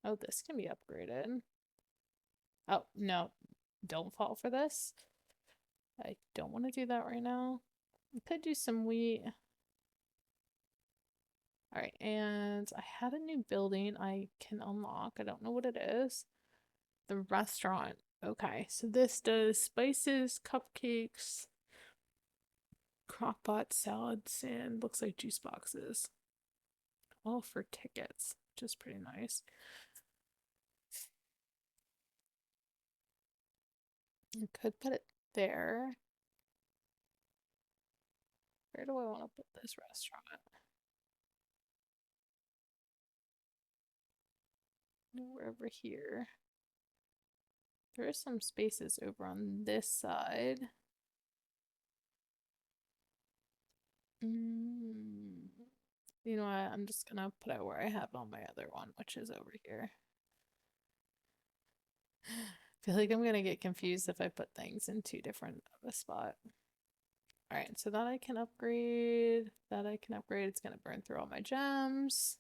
Oh, this can be upgraded. Oh, no. Don't fall for this. I don't want to do that right now. I could do some wheat. Alright, and I had a new building I can unlock. I don't know what it is. The restaurant. Okay, so this does spices, cupcakes, crockpot salads, and looks like juice boxes. All for tickets, which is pretty nice. I could put it there. Where do I want to put this restaurant? We're over here. There are some spaces over on this side. You know what? I'm just gonna put it where I have on my other one, which is over here. I feel like I'm gonna get confused if I put things in too different of a spot. Alright, so that I can upgrade. That I can upgrade. It's gonna burn through all my gems.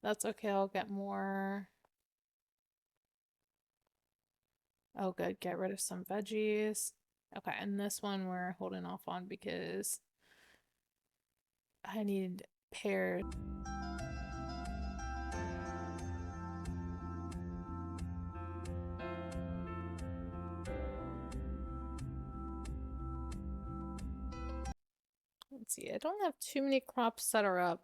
That's okay, I'll get more. Oh, good. Get rid of some veggies. Okay, and this one we're holding off on because I need pears. Let's see. I don't have too many crops that are up.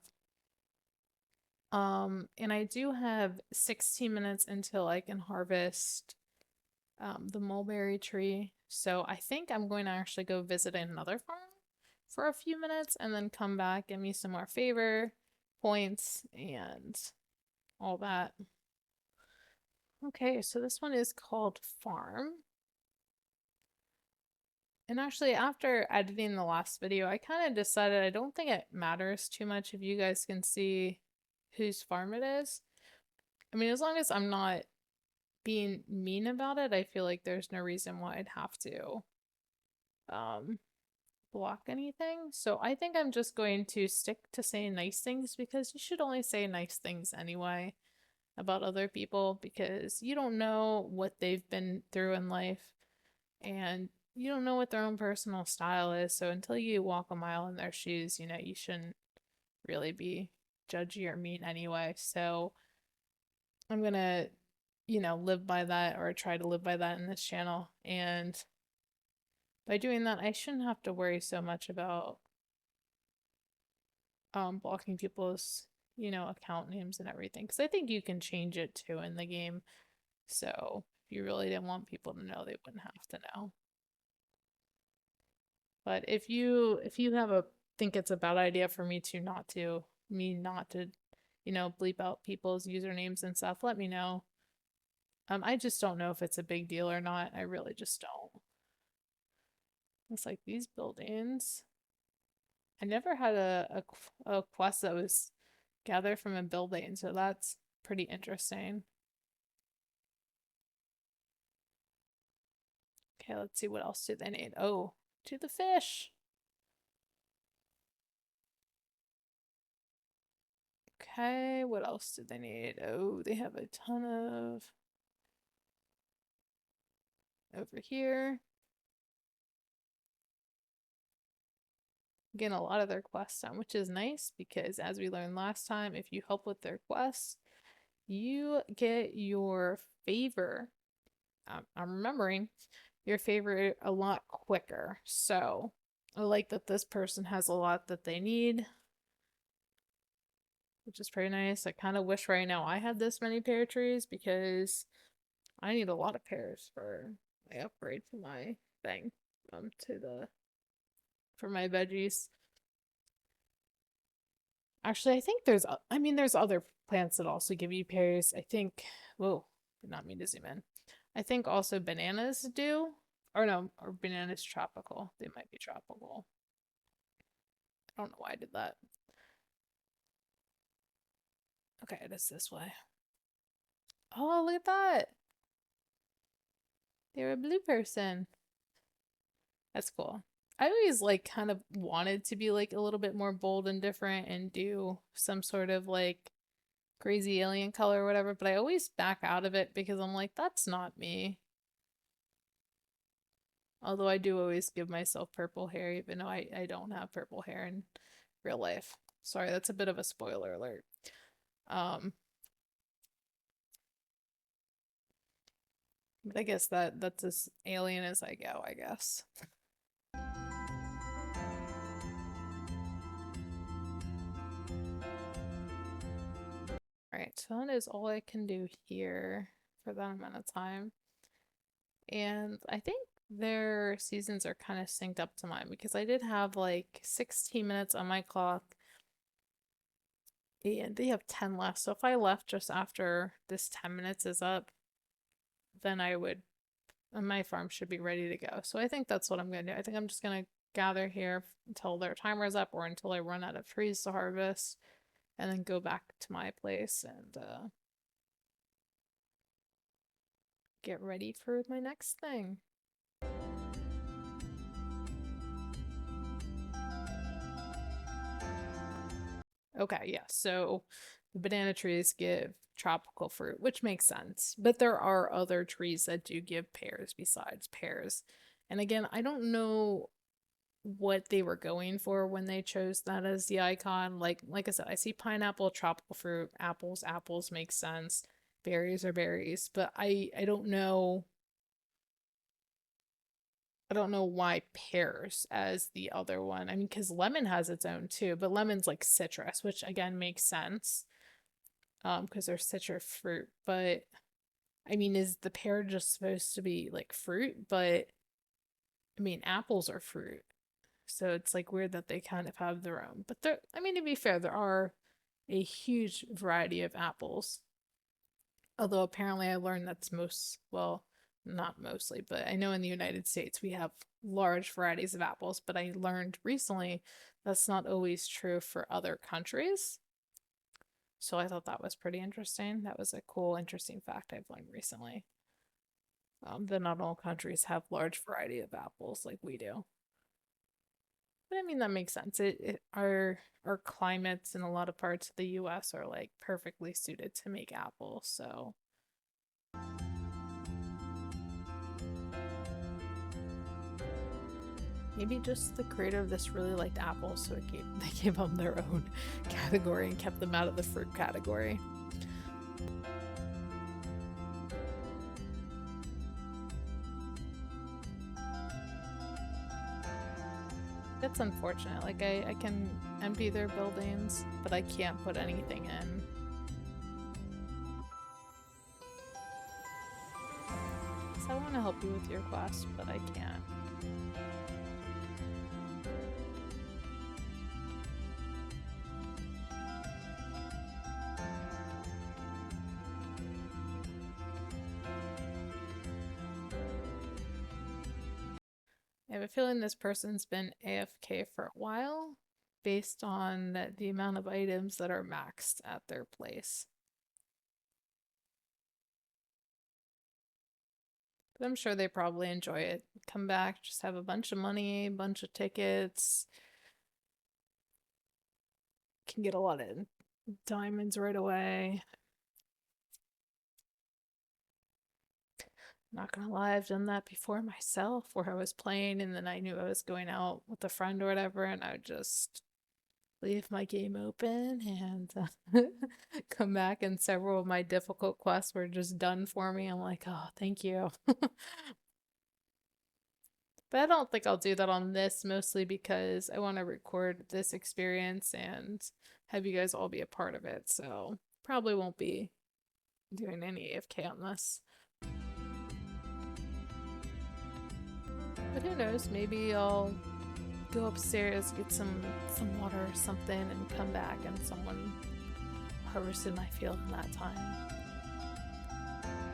And I do have 16 minutes until I can harvest the mulberry tree. So I think I'm going to actually go visit another farm for a few minutes and then come back, give me some more favor points and all that. Okay, so this one is called Farm. And actually, after editing the last video, I kind of decided I don't think it matters too much if you guys can see whose farm it is. I mean, as long as I'm not being mean about it, I feel like there's no reason why I'd have to um block anything. So I think I'm just going to stick to saying nice things because you should only say nice things anyway about other people because you don't know what they've been through in life and you don't know what their own personal style is. So until you walk a mile in their shoes, you shouldn't really be judgy or mean anyway. So I'm gonna, live by that or try to live by that in this channel. And by doing that, I shouldn't have to worry so much about blocking people's, account names and everything. Because I think you can change it too in the game. So if you really didn't want people to know, they wouldn't have to know. But if you have a think it's a bad idea for me not to, bleep out people's usernames and stuff, let me know. I just don't know if it's a big deal or not. I really just don't. It's like these buildings. I never had a quest that was gathered from a building, so that's pretty interesting. Okay, let's see what else do they need. Oh, to the fish. Okay, what else do they need? Oh, they have a ton of over here. Getting a lot of their quests done, which is nice because as we learned last time, if you help with their quests, you get your favor. I'm remembering your favorite a lot quicker. So I like that this person has a lot that they need, which is pretty nice. I kind of wish right now I had this many pear trees because I need a lot of pears for my upgrade for my thing, for my veggies. Actually, I think there's other plants that also give you pears. I think, whoa, did not mean to zoom in. I think also bananas do. Or no, or bananas tropical. They might be tropical. I don't know why I did that. Okay, it is this way. Oh, look at that. They're a blue person. That's cool. I always like kind of wanted to be like a little bit more bold and different and do some sort of like crazy alien color or whatever, but I always back out of it because I'm like, that's not me. Although I do always give myself purple hair, even though I don't have purple hair in real life. Sorry, that's a bit of a spoiler alert. But I guess that's as alien as I go, I guess. Alright, so that is all I can do here for that amount of time. And I think their seasons are kind of synced up to mine because I did have like 16 minutes on my clock and they have 10 left. So if I left just after this 10 minutes is up, then my farm should be ready to go. So I think that's what I'm going to do. I think I'm just going to gather here until their timer is up or until I run out of trees to harvest and then go back to my place and get ready for my next thing. Okay, yeah, so the banana trees give tropical fruit, which makes sense. But there are other trees that do give pears besides pears. And again, I don't know what they were going for when they chose that as the icon. Like I said, I see pineapple, tropical fruit, apples, apples make sense. Berries are berries, but I don't know. I don't know why pears as the other one. I mean, because lemon has its own too, but lemon's like citrus, which again makes sense. Because they're citrus fruit. But I mean, is the pear just supposed to be like fruit? But I mean, apples are fruit. So it's like weird that they kind of have their own. But there, I mean, to be fair, there are a huge variety of apples. Although apparently I learned that's well, not mostly, but I know in the United States we have large varieties of apples, but I learned recently that's not always true for other countries. So I thought that was pretty interesting. That was a cool, interesting fact I've learned recently. That not all countries have large variety of apples like we do. But I mean that makes sense. Our climates in a lot of parts of the US are like perfectly suited to make apples, so maybe just the creator of this really liked apples, so they gave them their own category and kept them out of the fruit category. That's unfortunate. Like I can empty their buildings, but I can't put anything in. So I want to help you with your quest, but I can't. I have a feeling this person's been AFK for a while based on the amount of items that are maxed at their place. But I'm sure they probably enjoy it. Come back, just have a bunch of money, a bunch of tickets. Can get a lot of diamonds right away. Not gonna lie, I've done that before myself, where I was playing and then I knew I was going out with a friend or whatever, and I would just leave my game open and come back, and several of my difficult quests were just done for me. I'm like, oh, thank you. But I don't think I'll do that on this, mostly because I want to record this experience and have you guys all be a part of it. So probably won't be doing any AFK on this. But who knows, maybe I'll go upstairs, get some water or something, and come back and someone harvested my field in that time.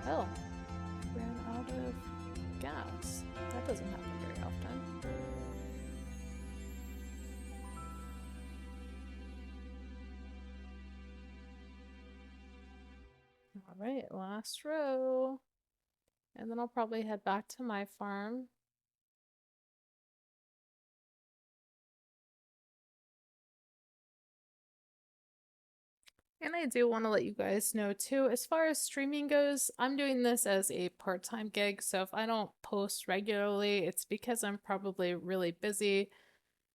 Oh, I ran out of gas. That doesn't happen very often. Alright, last row. And then I'll probably head back to my farm. And I do want to let you guys know too, as far as streaming goes, I'm doing this as a part-time gig, so if I don't post regularly, it's because I'm probably really busy.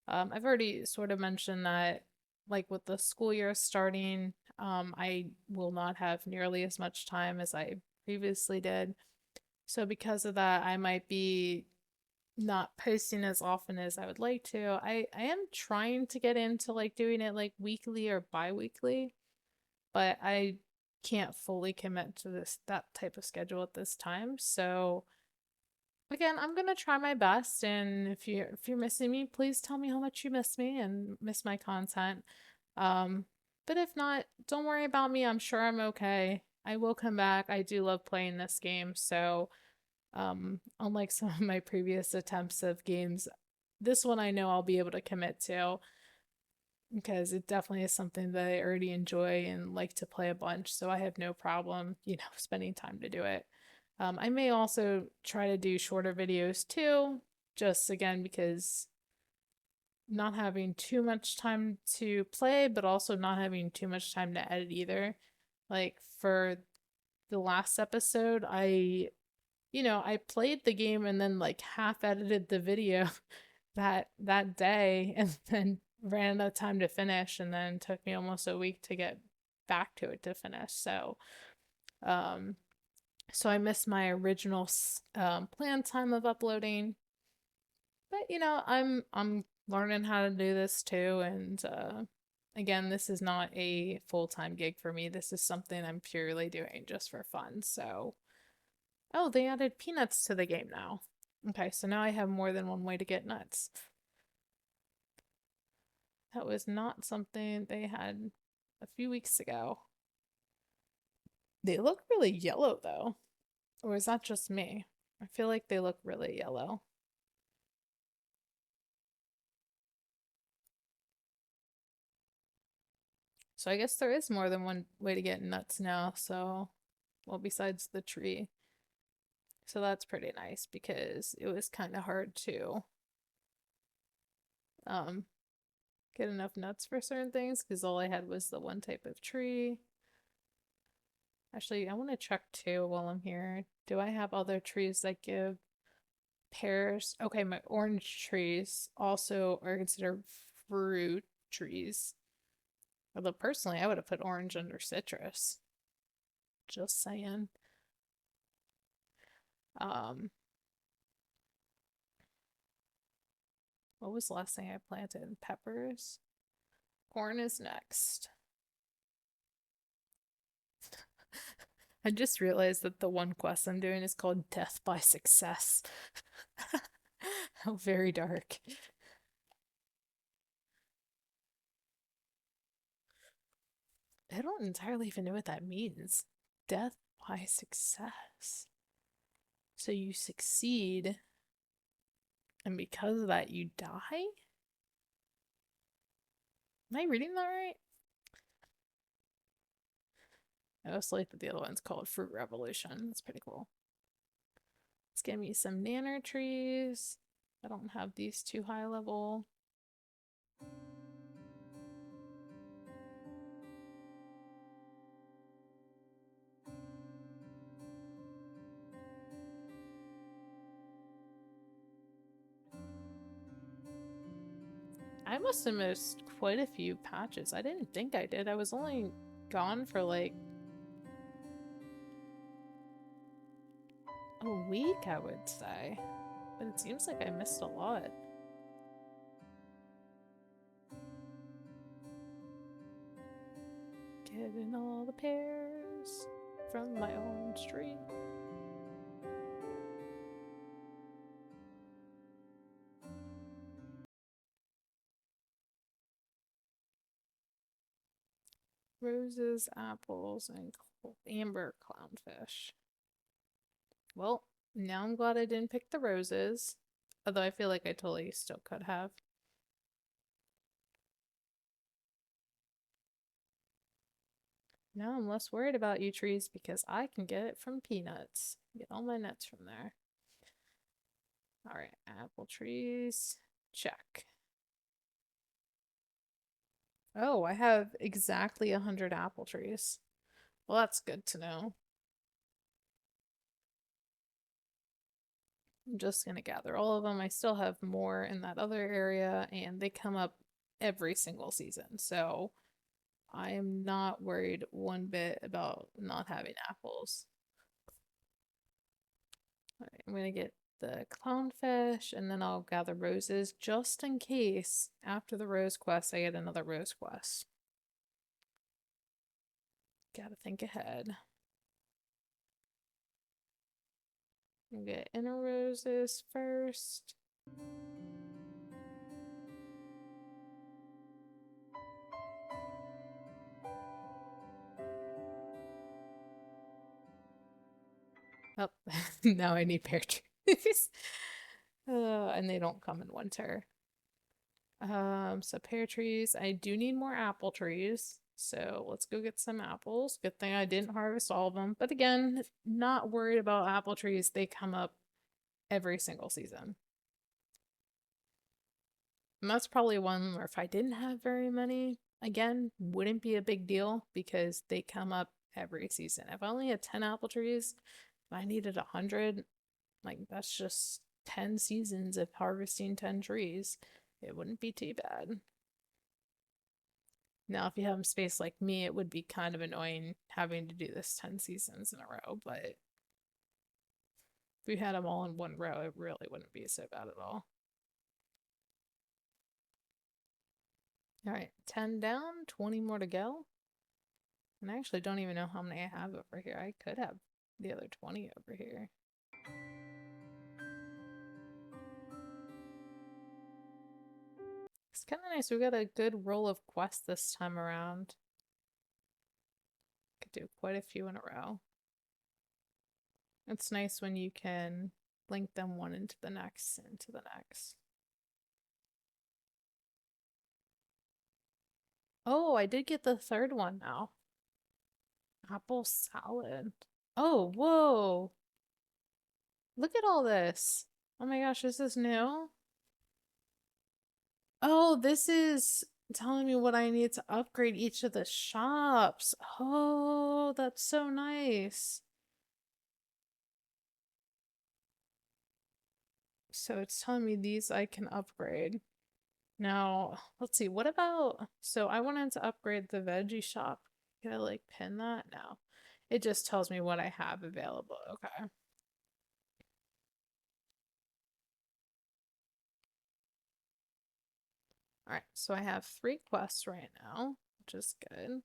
I've already sort of mentioned that, like with the school year starting, I will not have nearly as much time as I previously did. So because of that, I might be not posting as often as I would like to. I am trying to get into like doing it like weekly or bi-weekly, but I can't fully commit to that type of schedule at this time. So again, I'm gonna try my best, and if you're missing me, please tell me how much you miss me and miss my content. Um, but if not, don't worry about me. I'm sure I'm okay. I will come back. I do love playing this game, so unlike some of my previous attempts of games, this one I know I'll be able to commit to because it definitely is something that I already enjoy and like to play a bunch, so I have no problem, spending time to do it. I may also try to do shorter videos too, just again because not having too much time to play, but also not having too much time to edit either. Like for the last episode, I played the game and then like half edited the video that day and then ran out of time to finish and then took me almost a week to get back to it to finish. Um so I missed my original planned time of uploading. But I'm learning how to do this too, and again, this is not a full-time gig for me. This is something I'm purely doing just for fun. So, oh, they added peanuts to the game now. Okay, so now I have more than one way to get nuts. That was not something they had a few weeks ago. They look really yellow though. Or is that just me? I feel like they look really yellow. So I guess there is more than one way to get nuts now, so well, besides the tree. So that's pretty nice because it was kind of hard to um get enough nuts for certain things because all I had was the one type of tree. Actually, I want to check too while I'm here. Do I have other trees that give pears? Okay, my orange trees also are considered fruit trees. Although personally, I would have put orange under citrus. Just saying. Um, what was the last thing I planted? Peppers. Corn is next. I just realized that the one quest I'm doing is called Death by Success. How very dark. I don't entirely even know what that means. Death by success. So you succeed, and because of that, you die? Am I reading that right? I also like that the other one's called Fruit Revolution. That's pretty cool. Let's get me some nanner trees. I don't have these too high level. I must have missed quite a few patches. I didn't think I did. I was only gone for like a week, I would say. But it seems like I missed a lot. Getting all the pears from my orange tree. Roses, apples, and amber clownfish. Well, now I'm glad I didn't pick the roses. Although I feel like I totally still could have. Now I'm less worried about you trees because I can get it from peanuts. Get all my nuts from there. Alright, apple trees. Check. Oh, I have exactly 100 apple trees. Well, that's good to know. I'm just gonna gather all of them. I still have more in that other area, and they come up every single season. So I am not worried one bit about not having apples. All right, I'm gonna get the clownfish, and then I'll gather roses just in case after the rose quest I get another rose quest. Gotta think ahead. I'll get inner roses first. Oh, now I need pear trees. And they don't come in winter. So pear trees. I do need more apple trees. So let's go get some apples. Good thing I didn't harvest all of them. But again, not worried about apple trees. They come up every single season. And that's probably one where if I didn't have very many, again, wouldn't be a big deal because they come up every season. If I only had 10 apple trees, if I needed 100, like that's just 10 seasons of harvesting 10 trees. It wouldn't be too bad. Now, if you have space like me, it would be kind of annoying having to do this 10 seasons in a row, but if we had them all in one row, it really wouldn't be so bad at all. All right, 10 down, 20 more to go. And I actually don't even know how many I have over here. I could have the other 20 over here. It's kind of nice. We got a good roll of quests this time around. Could do quite a few in a row. It's nice when you can link them one into the next, into the next. Oh, I did get the third one now. Apple salad. Oh, whoa. Look at all this. Oh my gosh, is this new? Oh, this is telling me what I need to upgrade each of the shops. Oh, that's so nice. So it's telling me these I can upgrade. Now, let's see, what about, so I wanted to upgrade the veggie shop. Can I like pin that? No. It just tells me what I have available. Okay. All right, so I have 3 quests right now, which is good.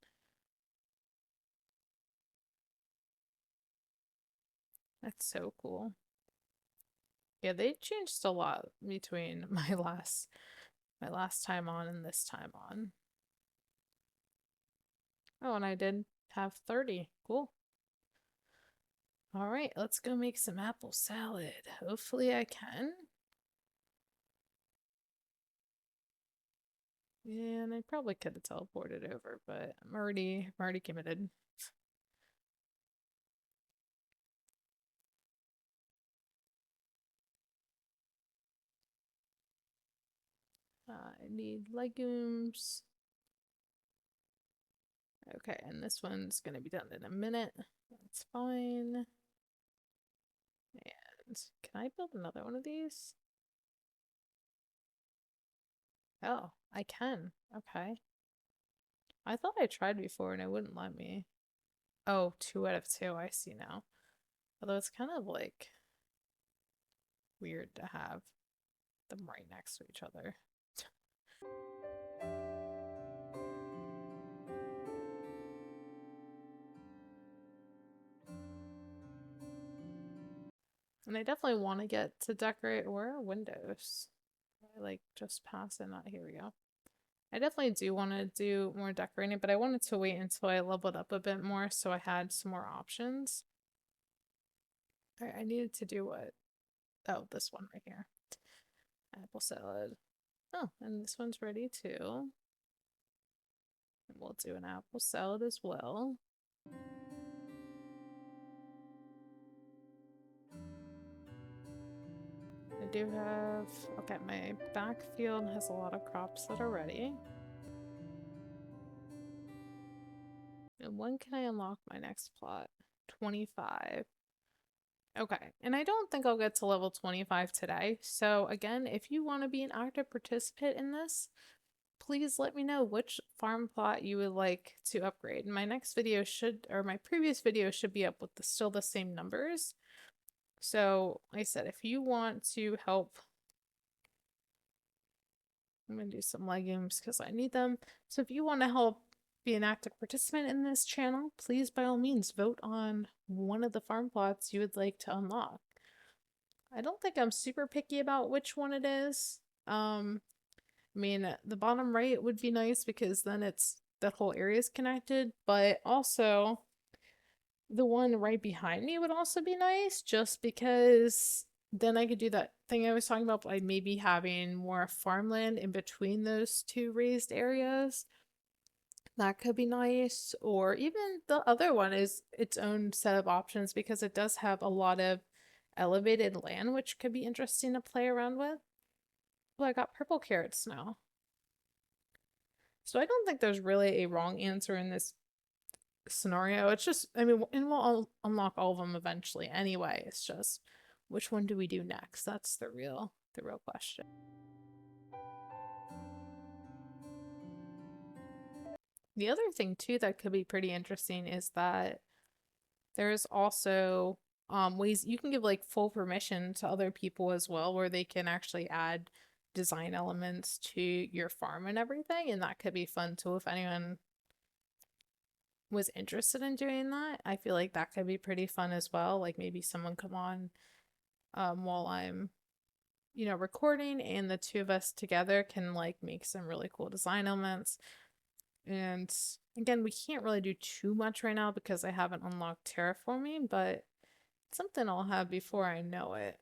That's so cool. Yeah, they changed a lot between my last time on and this time on. Oh, and I did have 30. Cool. All right, let's go make some apple salad. Hopefully I can. Yeah, and I probably could have teleported over, but I'm already committed. I need legumes. Okay, and this one's gonna be done in a minute. That's fine. And can I build another one of these? Oh, I can. Okay. I thought I tried before and it wouldn't let me. Oh, 2 out of 2. I see now. Although it's kind of like weird to have them right next to each other. And I definitely want to get to decorate. Where are windows? I like just pass it. Not here we go. I definitely do want to do more decorating, but I wanted to wait until I leveled up a bit more so I had some more options. I needed to do what? Oh, this one right here. Apple salad. Oh, and this one's ready too. And we'll do an apple salad as well. I do have, okay, my backfield has a lot of crops that are ready. And when can I unlock my next plot? 25. Okay, and I don't think I'll get to level 25 today. So again, if you want to be an active participant in this, please let me know which farm plot you would like to upgrade. My next video should, or my previous video should be up with still the same numbers. So like I said, if you want to help, I'm going to do some legumes because I need them. So if you want to help be an active participant in this channel, please by all means vote on one of the farm plots you would like to unlock. I don't think I'm super picky about which one it is. I mean, the bottom right would be nice because then it's that whole area is connected, but also the one right behind me would also be nice just because then I could do that thing I was talking about by maybe having more farmland in between those 2 raised areas. That could be nice. Or even the other one is its own set of options because it does have a lot of elevated land, which could be interesting to play around with. Well, I got purple carrots now. So I don't think there's really a wrong answer in this scenario. It's just, I mean, and we'll unlock all of them eventually anyway. It's just, which one do we do next? That's the real question. The other thing too that could be pretty interesting is that there's also ways you can give like full permission to other people as well, where they can actually add design elements to your farm and everything, and that could be fun too if anyone was interested in doing that. I feel like that could be pretty fun as well. Like maybe someone come on while I'm, recording, and the two of us together can like make some really cool design elements. And again, we can't really do too much right now because I haven't unlocked terraforming, but it's something I'll have before I know it.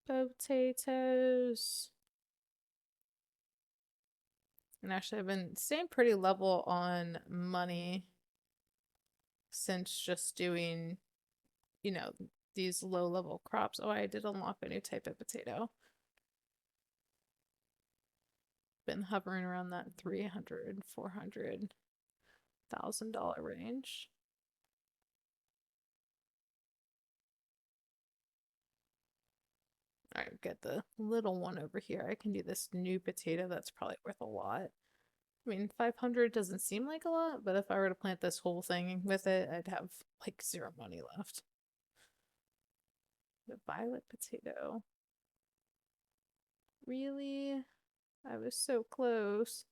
Potatoes. And actually, I've been staying pretty level on money since just doing, you know, these low level crops. Oh, I did unlock a new type of potato. Been hovering around that 300, $400,000 range. All right, get the little one over here. I can do this new potato that's probably worth a lot. I mean, 500 doesn't seem like a lot, but if I were to plant this whole thing with it, I'd have like zero money left. The violet potato. Really? I was so close.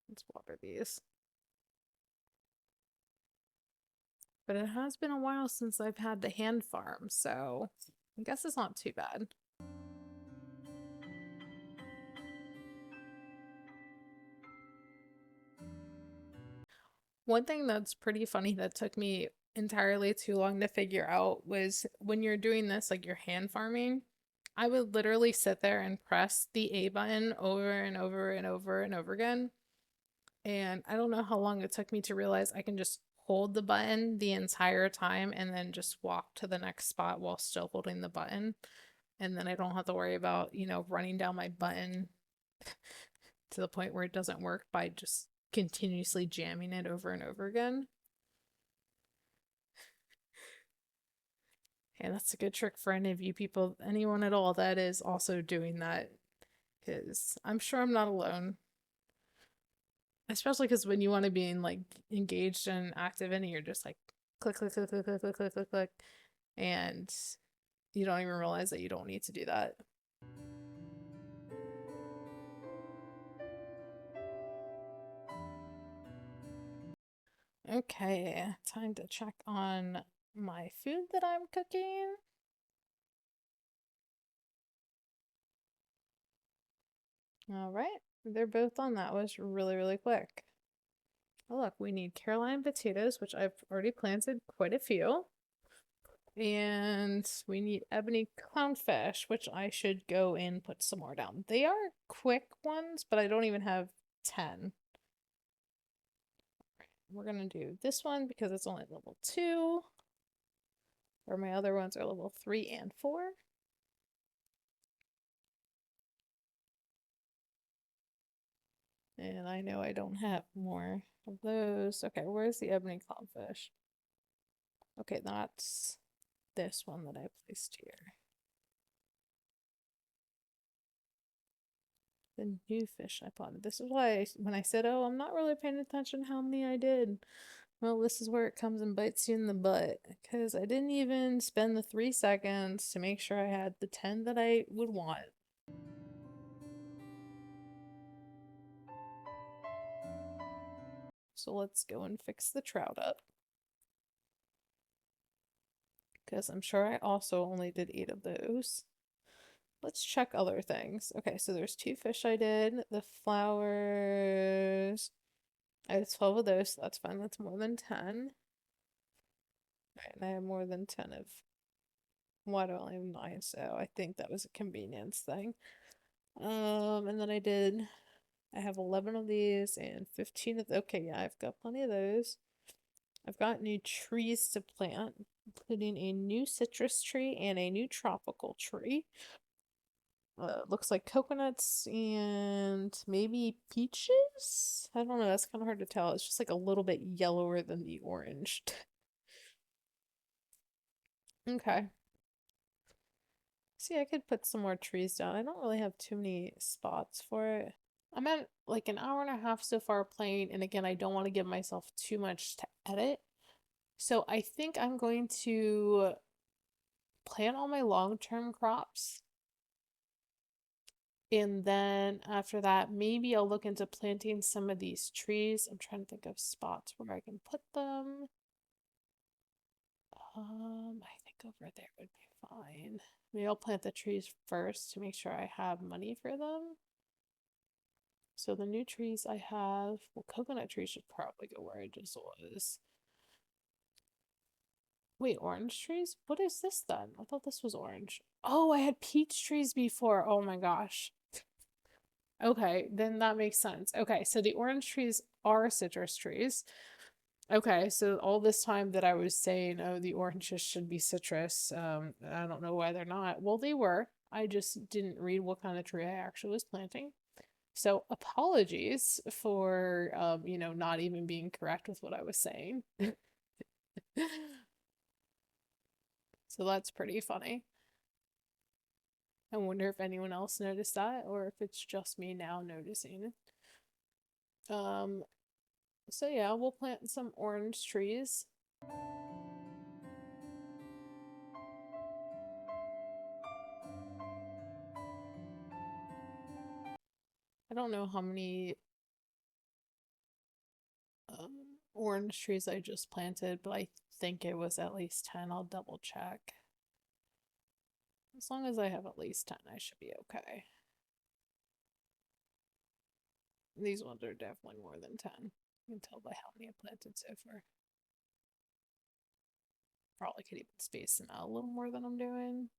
Let's water these. But it has been a while since I've had the hand farm, so I guess it's not too bad. One thing that's pretty funny that took me entirely too long to figure out was when you're doing this, like you're hand farming, I would literally sit there and press the A button over and over and over and over again. And I don't know how long it took me to realize I can just hold the button the entire time and then just walk to the next spot while still holding the button. And then I don't have to worry about, running down my button to the point where it doesn't work by just continuously jamming it over and over again. And that's a good trick for any of you people, anyone at all that is also doing that, because I'm sure I'm not alone. Especially because when you want to be in, like engaged and active in it, you're just like click, click, click, click, click, click, click, click, click, and you don't even realize that you don't need to do that. Okay, time to check on my food that I'm cooking. All right, they're both on. That was really, really quick. Oh, look, we need Carolina potatoes, which I've already planted quite a few. And we need ebony clownfish, which I should go and put some more down. They are quick ones, but I don't even have 10. We're gonna do this one because it's only level 2. Or my other ones are level 3 and 4. And I know I don't have more of those. Okay, where's the ebony clownfish? Okay, that's this one that I placed here. The new fish I planted. This is why when I said, oh, I'm not really paying attention how many I did. Well, this is where it comes and bites you in the butt. Because I didn't even spend the 3 seconds to make sure I had the 10 that I would want. So let's go and fix the trout up. Because I'm sure I also only did 8 of those. Let's check other things. Okay, so there's 2 fish I did. The flowers. I have 12 of those, so that's fine. That's more than 10. Right, and I have more than 10 of. Why do I only have 9? So I think that was a convenience thing. And then I have 11 of these and 15 of, okay, yeah, I've got plenty of those. I've got new trees to plant, including a new citrus tree and a new tropical tree. Looks like coconuts and maybe peaches? I don't know, that's kind of hard to tell. It's just like a little bit yellower than the orange. Okay. See, I could put some more trees down. I don't really have too many spots for it. I'm at like an hour and a half so far playing, and again, I don't want to give myself too much to edit. So I think I'm going to plant all my long-term crops. And then after that, maybe I'll look into planting some of these trees. I'm trying to think of spots where I can put them. I think over there would be fine. Maybe I'll plant the trees first to make sure I have money for them. So the new trees I have, well, coconut trees should probably go where I just was. Wait, orange trees? What is this then? I thought this was orange. Oh, I had peach trees before. Oh my gosh. Okay, then that makes sense. Okay, so the orange trees are citrus trees. Okay, so all this time that I was saying, oh, the oranges should be citrus, I don't know why they're not. Well, they were. I just didn't read what kind of tree I actually was planting. So apologies for, not even being correct with what I was saying. So that's pretty funny. I wonder if anyone else noticed that or if it's just me now noticing. Um, so yeah, we'll plant some orange trees. I don't know how many orange trees I just planted, but I think it was at least 10. I'll double check. As long as I have at least 10, I should be okay. These ones are definitely more than 10. You can tell by how many I planted so far. Probably could even space them out a little more than I'm doing.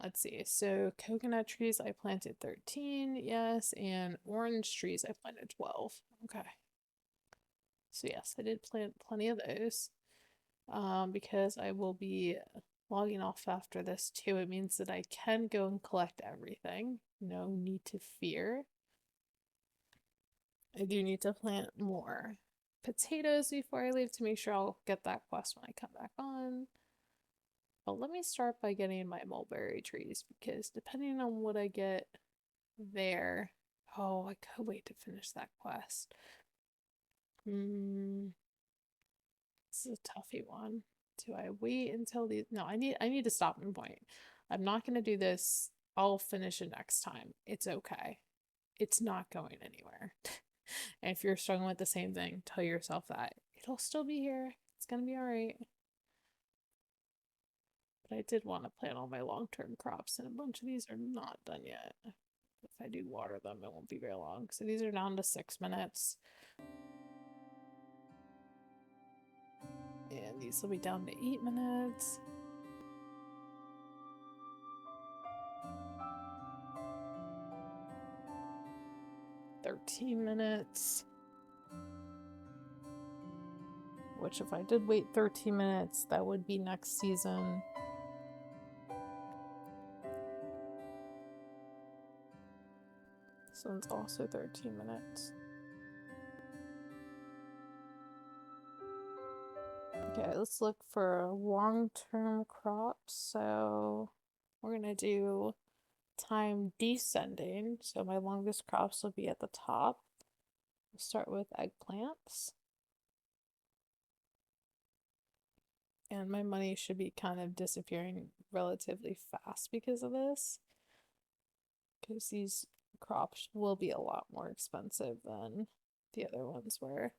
Let's see. So coconut trees I planted 13, yes, and orange trees I planted 12. Okay. So yes, I did plant plenty of those. Because I will be logging off after this too. It means that I can go and collect everything. No need to fear. I do need to plant more potatoes before I leave to make sure I'll get that quest when I come back on. But let me start by getting my mulberry trees because depending on what I get there, oh, I could wait to finish that quest. This is a toughy one. Do I wait until the no, I need a stopping point. I'm not gonna do this. I'll finish it next time. It's okay. It's not going anywhere. And if you're struggling with the same thing, tell yourself that. It'll still be here. It's gonna be alright. But I did want to plant all my long-term crops, and a bunch of these are not done yet. If I do water them, it won't be very long. So these are down to 6 minutes. And these will be down to 8 minutes. 13 minutes. Which if I did wait 13 minutes, that would be next season. This one's also 13 minutes. Okay, let's look for long-term crops. So we're gonna do time descending. So my longest crops will be at the top. We'll start with eggplants. And my money should be kind of disappearing relatively fast because of this. Because these crops will be a lot more expensive than the other ones were.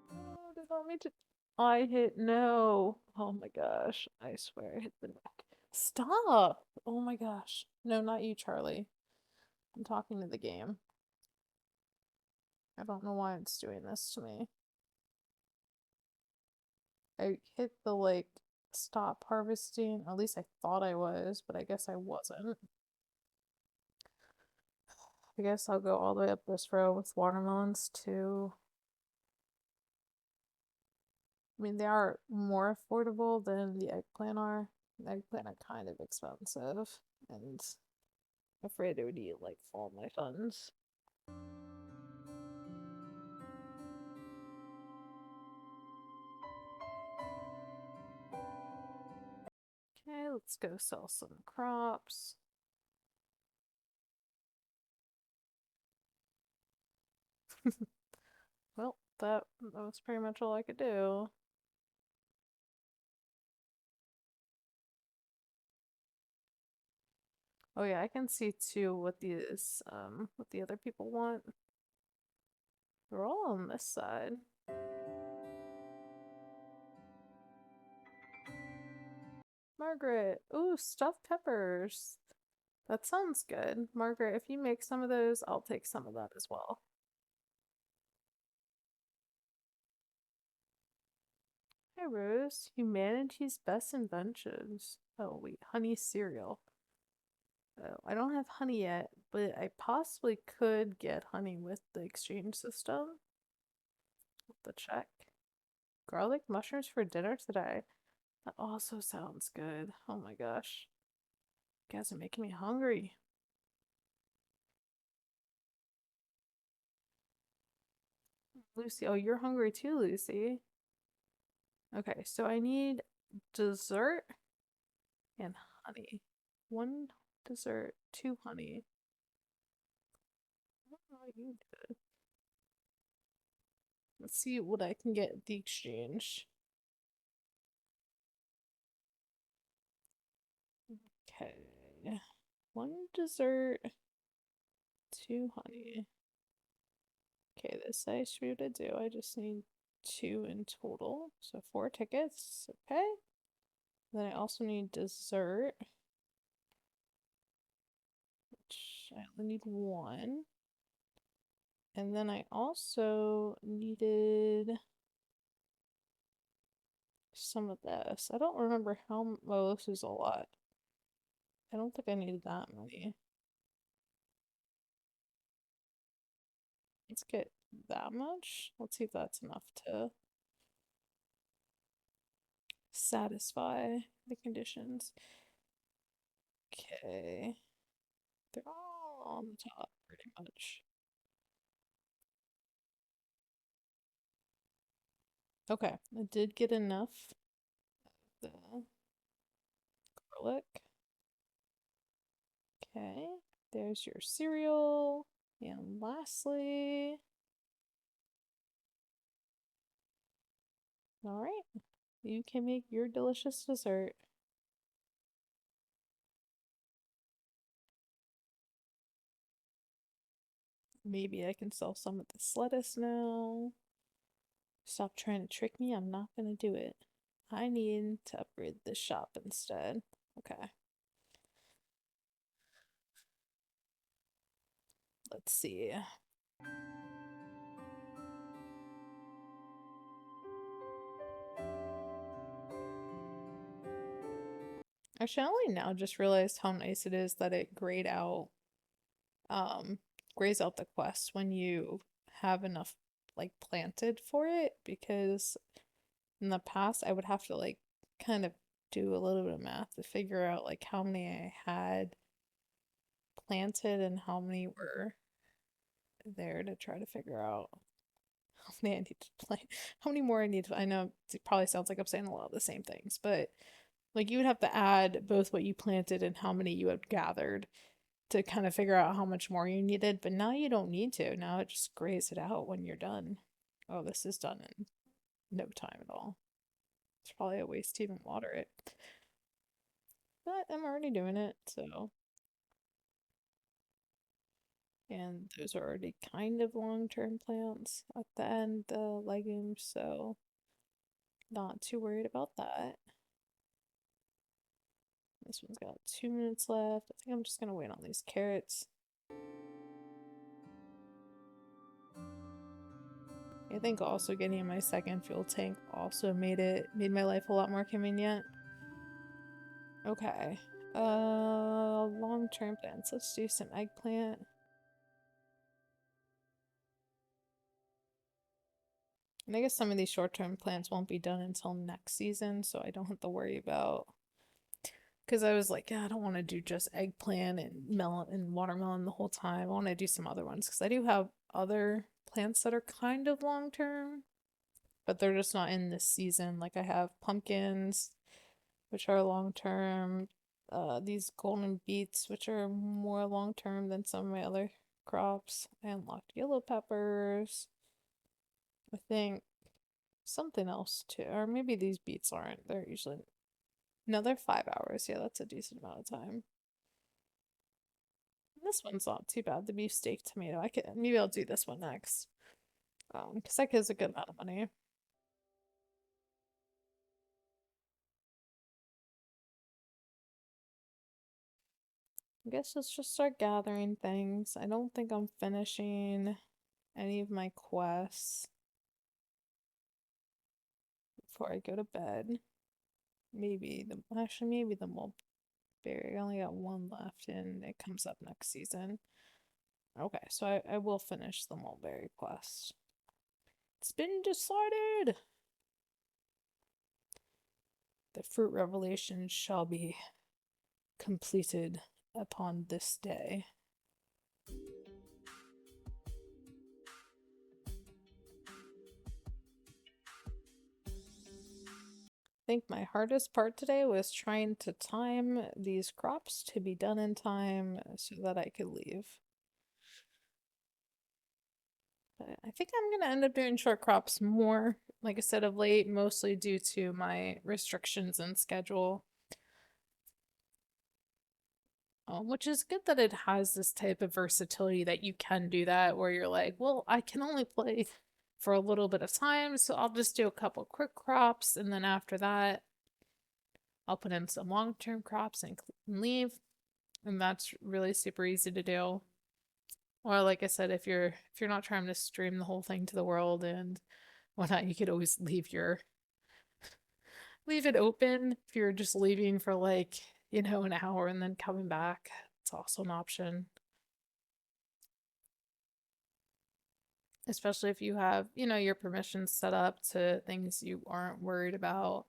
Oh, did want me to. I hit no. Oh my gosh. I swear I hit the neck. Stop! Oh my gosh. No, not you, Charlie. I'm talking to the game. I don't know why it's doing this to me. I hit the like stop harvesting. At least I thought I was, but I guess I wasn't. I guess I'll go all the way up this row with watermelons too. I mean, they are more affordable than the eggplant are. The eggplant are kind of expensive, and I'm afraid it would eat like all my funds. Okay, let's go sell some crops. Well, that was pretty much all I could do. Oh yeah, I can see too what what the other people want. They're all on this side. Margaret, ooh, stuffed peppers. That sounds good. Margaret, if you make some of those, I'll take some of that as well. Hi, Rose. Humanity's best inventions. Oh, wait, honey cereal. Oh, I don't have honey yet, but I possibly could get honey with the exchange system. The check. Garlic mushrooms for dinner today. That also sounds good. Oh my gosh. You guys are making me hungry. Lucy, oh, you're hungry too, Lucy. Okay, so I need dessert and honey. One dessert, two honey. Oh, you did. Let's see what I can get at the exchange. Okay. One dessert, two honey. Okay, this I should be able to do. I just need two in total. So four tickets. Okay. Then I also need dessert, which I only need one. And then I also needed some of this. I don't remember how, well, this is a lot. I don't think I needed that many. Let's get that much. Let's see if that's enough to satisfy the conditions. Okay. They're all on the top pretty much. Okay, I did get enough of the garlic. Okay, there's your cereal. And lastly, all right, you can make your delicious dessert. Maybe I can sell some of this lettuce now. Stop trying to trick me. I'm not gonna do it. I need to upgrade this shop instead. Okay. Let's see. Actually, I only now just realized how nice it is that it grays out the quest when you have enough like planted for it, because in the past I would have to like kind of do a little bit of math to figure out like how many I had planted and how many were there to try to figure out how many I need to plant, how many more I need to, I know it probably sounds like I'm saying a lot of the same things, but like you would have to add both what you planted and how many you had gathered to kind of figure out how much more you needed, but now you don't need to. Now it just grays it out when you're done. Oh, this is done in no time at all. It's probably a waste to even water it. But I'm already doing it, so. And those are already kind of long-term plants at the end, the legumes, so not too worried about that. This one's got 2 minutes left. I think I'm just gonna wait on these carrots. I think also getting my second fuel tank also made my life a lot more convenient. Okay. Long-term plants. Let's do some eggplant. And I guess some of these short-term plans won't be done until next season, so I don't have to worry about. Because I was like, yeah, I don't want to do just eggplant and melon and watermelon the whole time. I want to do some other ones because I do have other plants that are kind of long term, but they're just not in this season. Like I have pumpkins, which are long term. These golden beets, which are more long term than some of my other crops. I unlocked yellow peppers. I think something else too, or maybe these beets aren't. They're usually no, they're 5 hours. Yeah, that's a decent amount of time. This one's not too bad. The beefsteak tomato. I could maybe I'll do this one next. Because that gives a good amount of money. I guess let's just start gathering things. I don't think I'm finishing any of my quests before I go to bed. Maybe the mulberry. I only got one left and it comes up next season. Okay, so I will finish the mulberry quest. It's been decided. The fruit revelation shall be completed upon this day. I think my hardest part today was trying to time these crops to be done in time so that I could leave. But I think I'm gonna end up doing short crops more, like I said, of late, mostly due to my restrictions and schedule. Which is good that it has this type of versatility that you can do that, where you're like, well, I can only play for a little bit of time, so I'll just do a couple quick crops, and then after that, I'll put in some long-term crops and leave. And that's really super easy to do. Or like I said, if you're not trying to stream the whole thing to the world and whatnot, you could always leave it open if you're just leaving for like, an hour and then coming back. It's also an option. Especially if you have, your permissions set up to things you aren't worried about.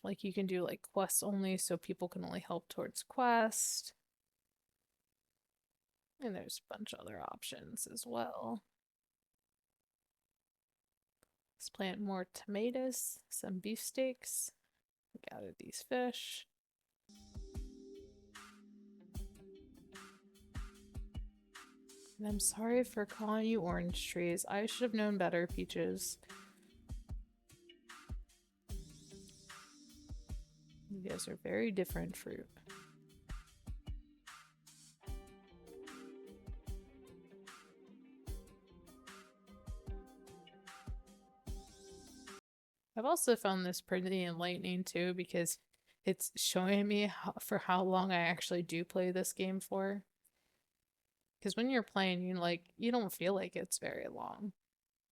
Like you can do like quests only so people can only help towards quest. And there's a bunch of other options as well. Let's plant more tomatoes, some beefsteaks. Gather these fish. And I'm sorry for calling you orange trees. I should have known better, Peaches. You guys are very different fruit. I've also found this pretty enlightening too because it's showing me for how long I actually do play this game for. Because when you're playing, you don't feel like it's very long.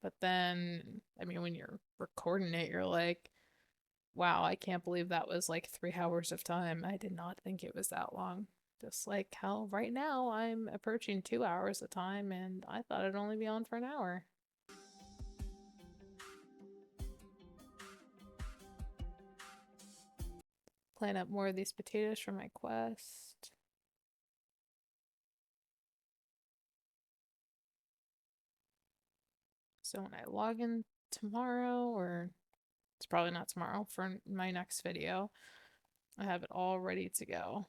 But then, I mean, when you're recording it, you're like, wow, I can't believe that was like 3 hours of time. I did not think it was that long. Just like how right now I'm approaching 2 hours of time and I thought it'd only be on for an hour. Plant up more of these potatoes for my quest. So when I log in tomorrow, or it's probably not tomorrow, for my next video, I have it all ready to go.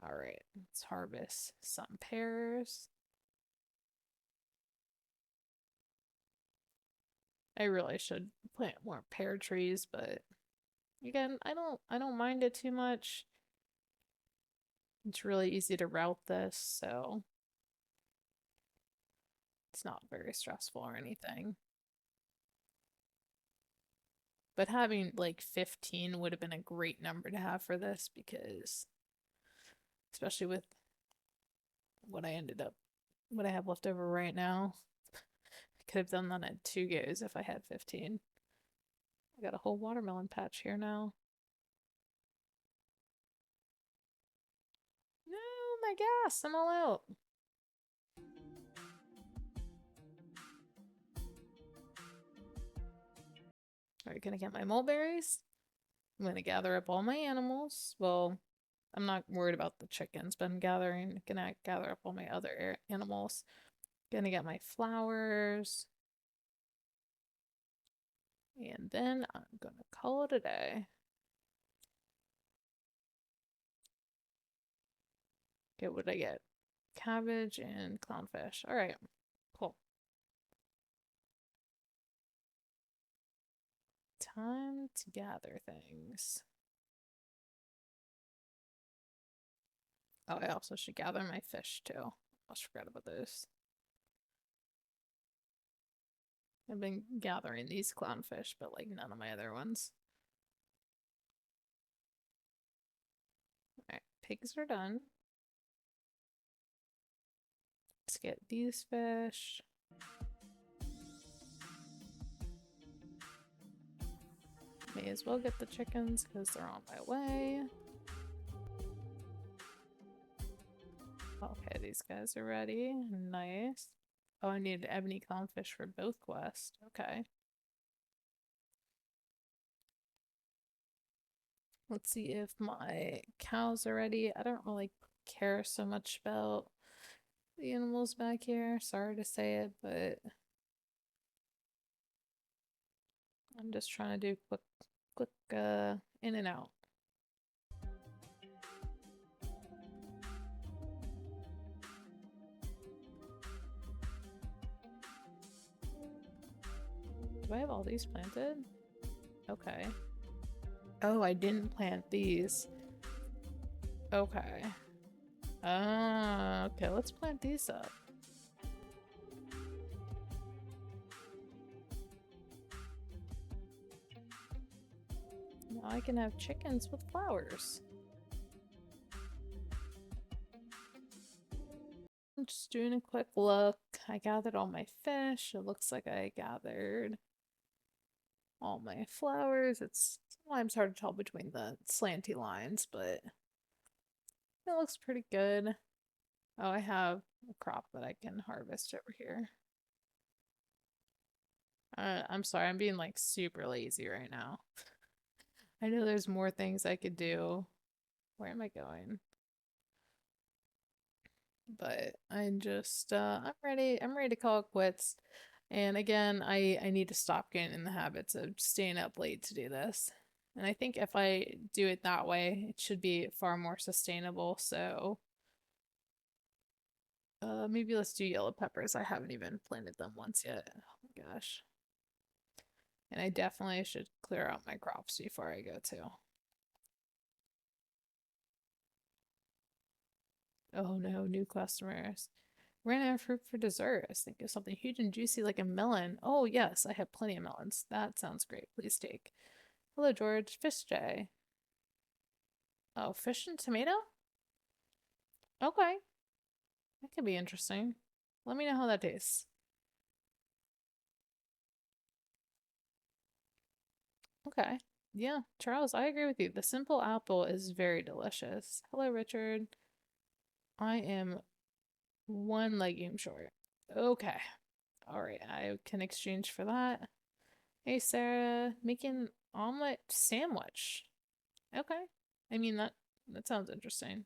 All right, let's harvest some pears. I really should plant more pear trees, but again, I don't mind it too much. It's really easy to route this, so it's not very stressful or anything. But having like 15 would have been a great number to have for this because especially with what what I have left over right now. I could have done that in 2 goes if I had 15. I got a whole watermelon patch here now. No, my gas, I'm all out. Alright, gonna get my mulberries. I'm gonna gather up all my animals. Well, I'm not worried about the chickens, but I'm gonna gather up all my other animals. Gonna get my flowers. And then I'm gonna call it a day. Okay, what did I get? Cabbage and clownfish. Alright, cool. Time to gather things. Oh, I also should gather my fish too. Almost forgot about those. I've been gathering these clownfish, but like none of my other ones. Alright, pigs are done. Let's get these fish. May as well get the chickens because they're on my way. Okay, these guys are ready. Nice. Oh, I need ebony clownfish for both quests. Okay. Let's see if my cows are ready. I don't really care so much about the animals back here. Sorry to say it, but I'm just trying to do quick in and out. Do I have all these planted? Okay. Oh, I didn't plant these. Okay. Okay, let's plant these up. Now I can have chickens with flowers. I'm just doing a quick look. I gathered all my fish. It looks like I gathered all my flowers. It's sometimes hard to tell between the slanty lines, but it looks pretty good. Oh, I have a crop that I can harvest over here. I'm sorry, I'm being like super lazy right now. I know there's more things I could do. Where am I going? But I'm ready to call it quits. And again, I need to stop getting in the habits of staying up late to do this. And I think if I do it that way, it should be far more sustainable. So maybe let's do yellow peppers. I haven't even planted them once yet. Oh my gosh. And I definitely should clear out my crops before I go too. Oh no, new customers. Ran out of fruit for dessert. I was thinking of something huge and juicy like a melon. Oh yes, I have plenty of melons. That sounds great. Please take. Hello, George. Fish J. Oh, fish and tomato? Okay. That could be interesting. Let me know how that tastes. Okay. Yeah, Charles, I agree with you. The simple apple is very delicious. Hello, Richard. I am one legume short. Okay. All right, I can exchange for that. Hey, Sarah, making omelet sandwich. Okay. I mean that sounds interesting.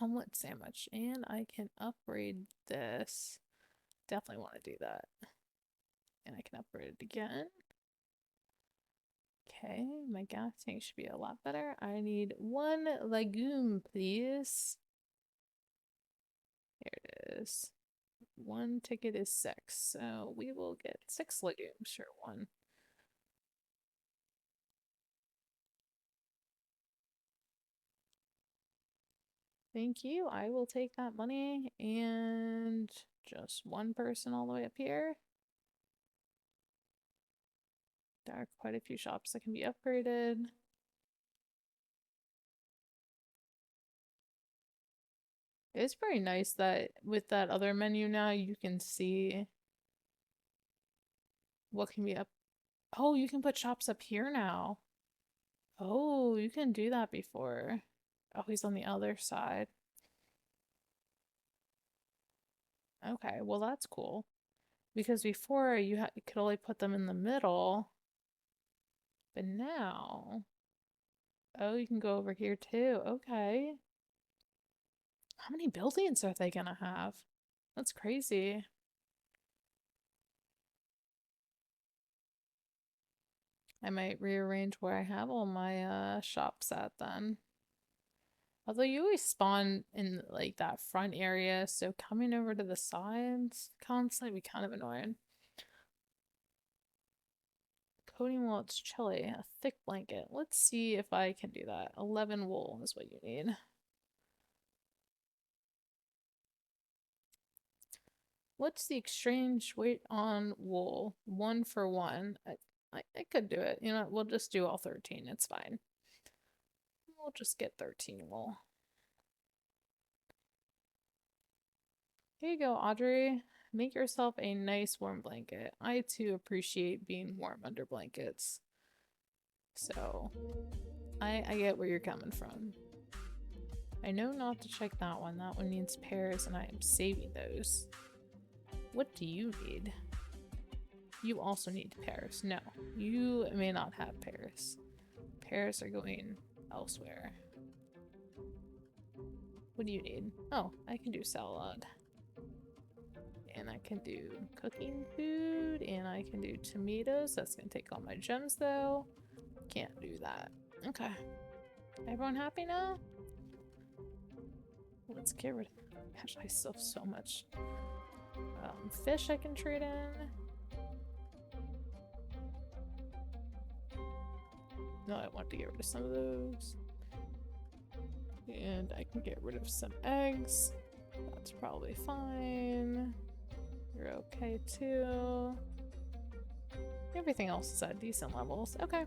Omelet sandwich. And I can upgrade this. Definitely want to do that. And I can upgrade it again. Okay, my gas tank should be a lot better. I need one legume, please. Here it is. One ticket is 6, so we will get 6 legumes for one. Thank you. I will take that money and just one person all the way up here. There are quite a few shops that can be upgraded. It's very nice that with that other menu now you can see what can be up. Oh, you can put shops up here now. Oh, you can do that before. Oh, he's on the other side. Okay, well that's cool. Because before you could only put them in the middle. But now, oh, you can go over here too. Okay. How many buildings are they gonna have? That's crazy. I might rearrange where I have all my shops at then. Although you always spawn in like that front area, so coming over to the sides constantly be kind of annoying. Coating while it's chilly, a thick blanket. Let's see if I can do that. 11 wool is what you need. What's the exchange weight on wool? 1 for 1. I could do it. You know, we'll just do all 13. It's fine. We'll just get 13 wool. Here you go, Audrey. Make yourself a nice warm blanket. I too appreciate being warm under blankets. So, I get where you're coming from. I know not to check that one. That one needs pears, and I am saving those. What do you need? You also need pears. No, you may not have pears. Pears are going elsewhere. What do you need? Oh, I can do salad. And I can do cooking food, and I can do tomatoes. That's gonna take all my gems though. Can't do that. Okay. Everyone happy now? Let's get rid of... Gosh, I still have so much fish I can trade in. No, I want to get rid of some of those. And I can get rid of some eggs. That's probably fine. You're okay too. Everything else is at decent levels. Okay.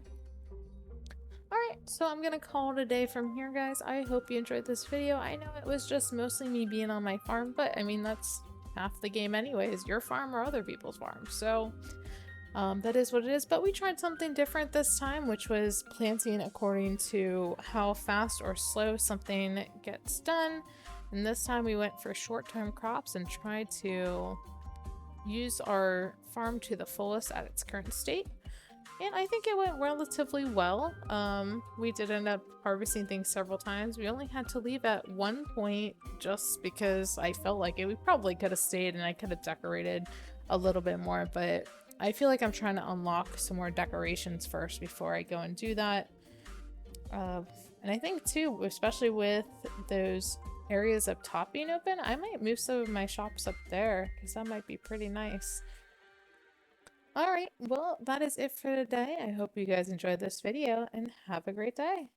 Alright, so I'm gonna call it a day from here, guys. I hope you enjoyed this video. I know it was just mostly me being on my farm, but I mean, that's half the game anyways. Your farm or other people's farms. So that is what it is. But we tried something different this time, which was planting according to how fast or slow something gets done. And this time we went for short-term crops and tried to use our farm to the fullest at its current state. And I think it went relatively well. We did end up harvesting things several times. We only had to leave at one point just because I felt like it. We probably could have stayed and I could have decorated a little bit more, but I feel like I'm trying to unlock some more decorations first before I go and do that. And I think too, especially with those areas up top being open, I might move some of my shops up there because that might be pretty nice. Alright, well, that is it for today. I hope you guys enjoyed this video and have a great day.